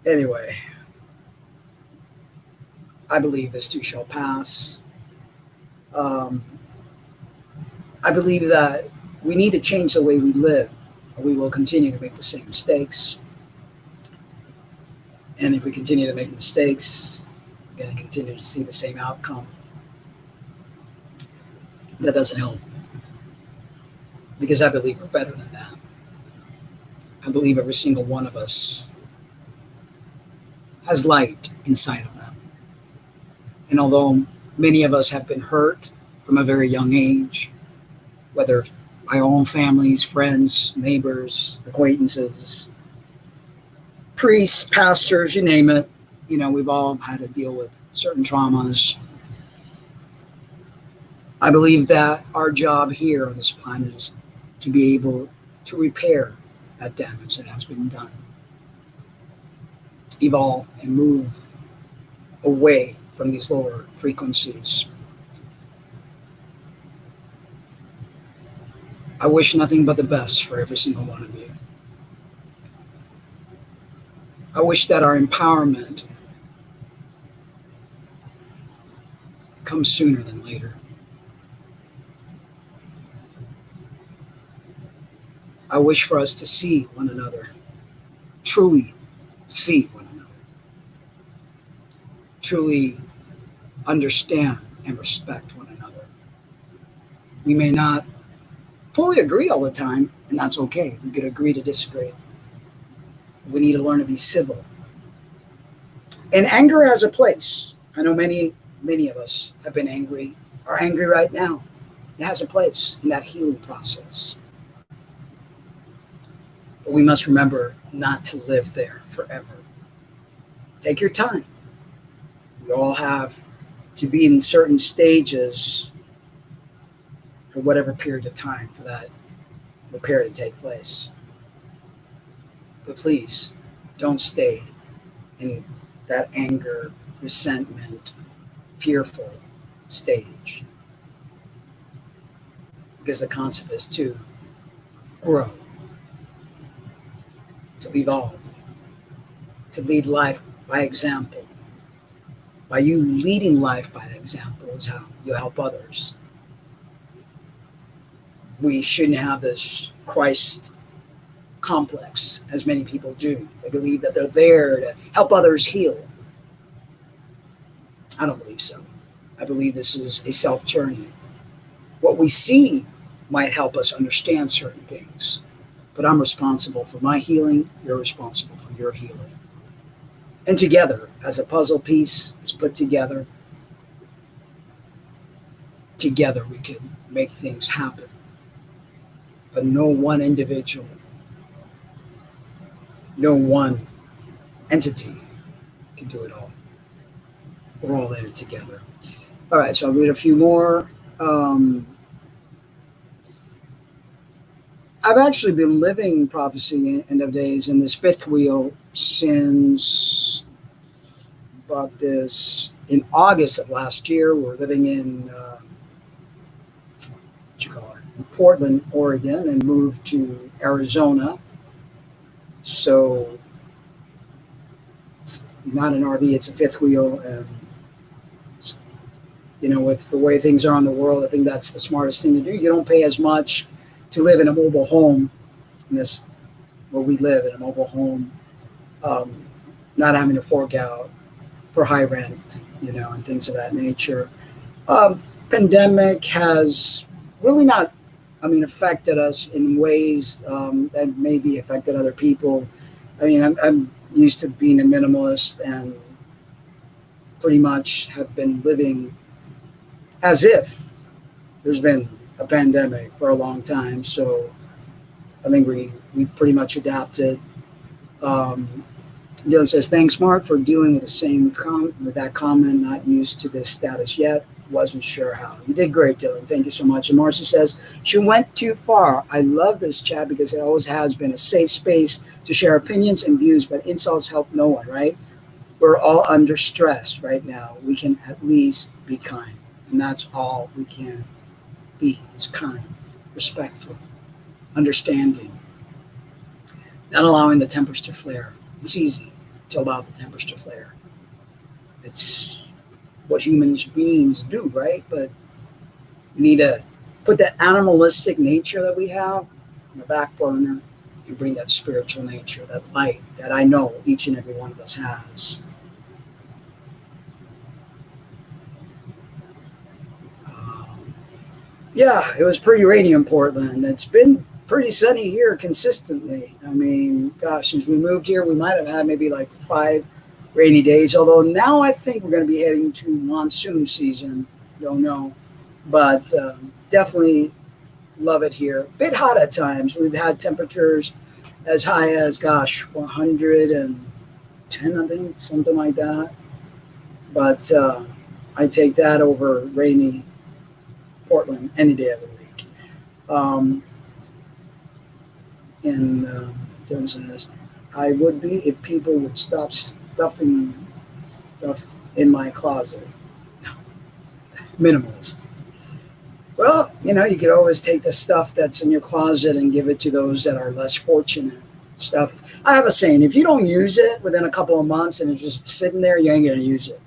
anyway, I believe this too shall pass. I believe that we need to change the way we live, or we will continue to make the same mistakes. And if we continue to make mistakes, we're going to continue to see the same outcome. That doesn't help, because I believe we're better than that. I believe every single one of us has light inside of them. And although many of us have been hurt from a very young age, whether by our own families, friends, neighbors, acquaintances, priests, pastors, you name it, we've all had to deal with certain traumas. I believe that our job here on this planet is to be able to repair that damage that has been done, evolve and move away from these lower frequencies. I wish nothing but the best for every single one of you. I wish that our empowerment comes sooner than later. I wish for us to see one another, truly see one another, truly understand and respect one another. We may not fully agree all the time, and that's okay. We could agree to disagree. We need to learn to be civil. And anger has a place. I know many of us have been angry, are angry right now. It has a place in that healing process. But we must remember not to live there forever. Take your time. We all have to be in certain stages for whatever period of time for that repair to take place. But please, don't stay in that anger, resentment, fearful stage. Because the concept is to grow, to evolve, to lead life by example. By you leading life by example is how you help others. We shouldn't have this Christ complex as many people do. They believe that they're there to help others heal. I don't believe so. I believe this is a self journey. What we see might help us understand certain things, but I'm responsible for my healing. You're responsible for your healing. And together, as a puzzle piece is put together we can make things happen. But no one individual, no one entity can do it all. We're all in it together. All right, so I'll read a few more. I've actually been living prophecy end of days in this fifth wheel since about this in August of last year. We're living in in Portland, Oregon, and moved to Arizona. So it's not an RV, it's a fifth wheel. And, with the way things are in the world, I think that's the smartest thing to do. You don't pay as much to live in a mobile home, where we live in a mobile home, not having to fork out for high rent, and things of that nature. Pandemic has really not, affected us in ways that maybe affected other people. I'm used to being a minimalist and pretty much have been living as if there's been a pandemic for a long time. So I think we've pretty much adapted. Dylan says, thanks, Mark, for dealing with with that comment. Not used to this status yet. Wasn't sure how. You did great, Dylan. Thank you so much. And Marcia says, she went too far. I love this chat because it always has been a safe space to share opinions and views, but insults help no one, right? We're all under stress right now. We can at least be kind. And that's all we can be, is kind, respectful, understanding, not allowing the tempers to flare. It's easy to allow the tempers to flare. It's what human beings do, right? But we need to put that animalistic nature that we have on the back burner and bring that spiritual nature, that light that I know each and every one of us has. Yeah, it was pretty rainy in Portland. It's been pretty sunny here consistently. Since we moved here, we might have had maybe like 5 rainy days, although now I think we're going to be heading to monsoon season. Don't know, but definitely love it here. Bit hot at times. We've had temperatures as high as 110, I think, something like that. But I take that over rainy Portland any day of the week. Dylan says, I would be if people would stop stuffing stuff in my closet. Minimalist. Well, you could always take the stuff that's in your closet and give it to those that are less fortunate. Stuff. I have a saying, if you don't use it within a couple of months and it's just sitting there, you ain't going to use it.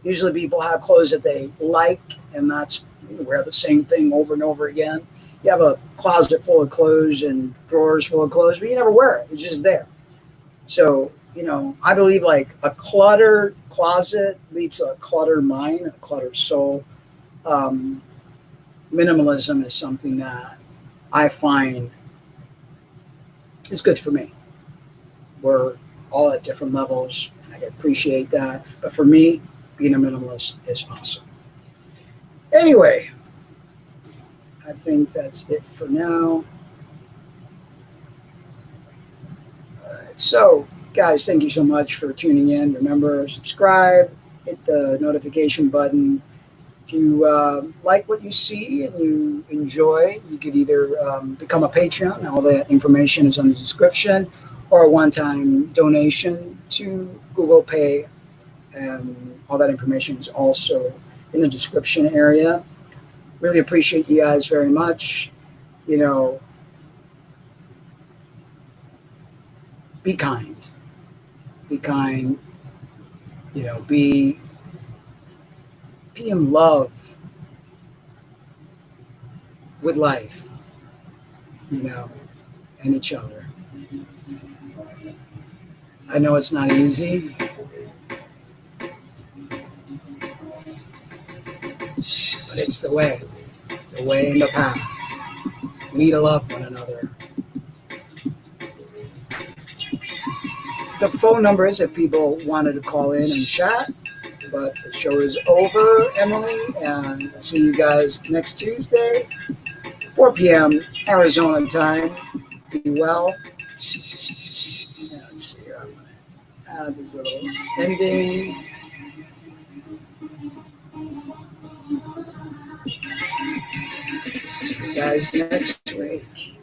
Usually people have clothes that they like, and that's, you wear the same thing over and over again. You have a closet full of clothes and drawers full of clothes, but you never wear it. It's just there. So, I believe like a cluttered closet leads to a cluttered mind, a cluttered soul. Minimalism is something that I find is good for me. We're all at different levels, and I can appreciate that. But for me, being a minimalist is awesome. Anyway, I think that's it for now. All right, so guys, thank you so much for tuning in. Remember, subscribe, hit the notification button. If you like what you see and you enjoy, you could either become a Patreon. All that information is on the description, or a one-time donation to Google Pay. And all that information is also in the description area. Really appreciate you guys very much. be kind. Be kind. Be in love with life, and each other. I know it's not easy, but it's the way and the path. We need to love one another. The phone number is if people wanted to call in and chat, but the show is over, Emily, and I'll see you guys next Tuesday, 4 p.m. Arizona time. Be well. Yeah, let's see here. I'm going to add this little ending. See you guys next week.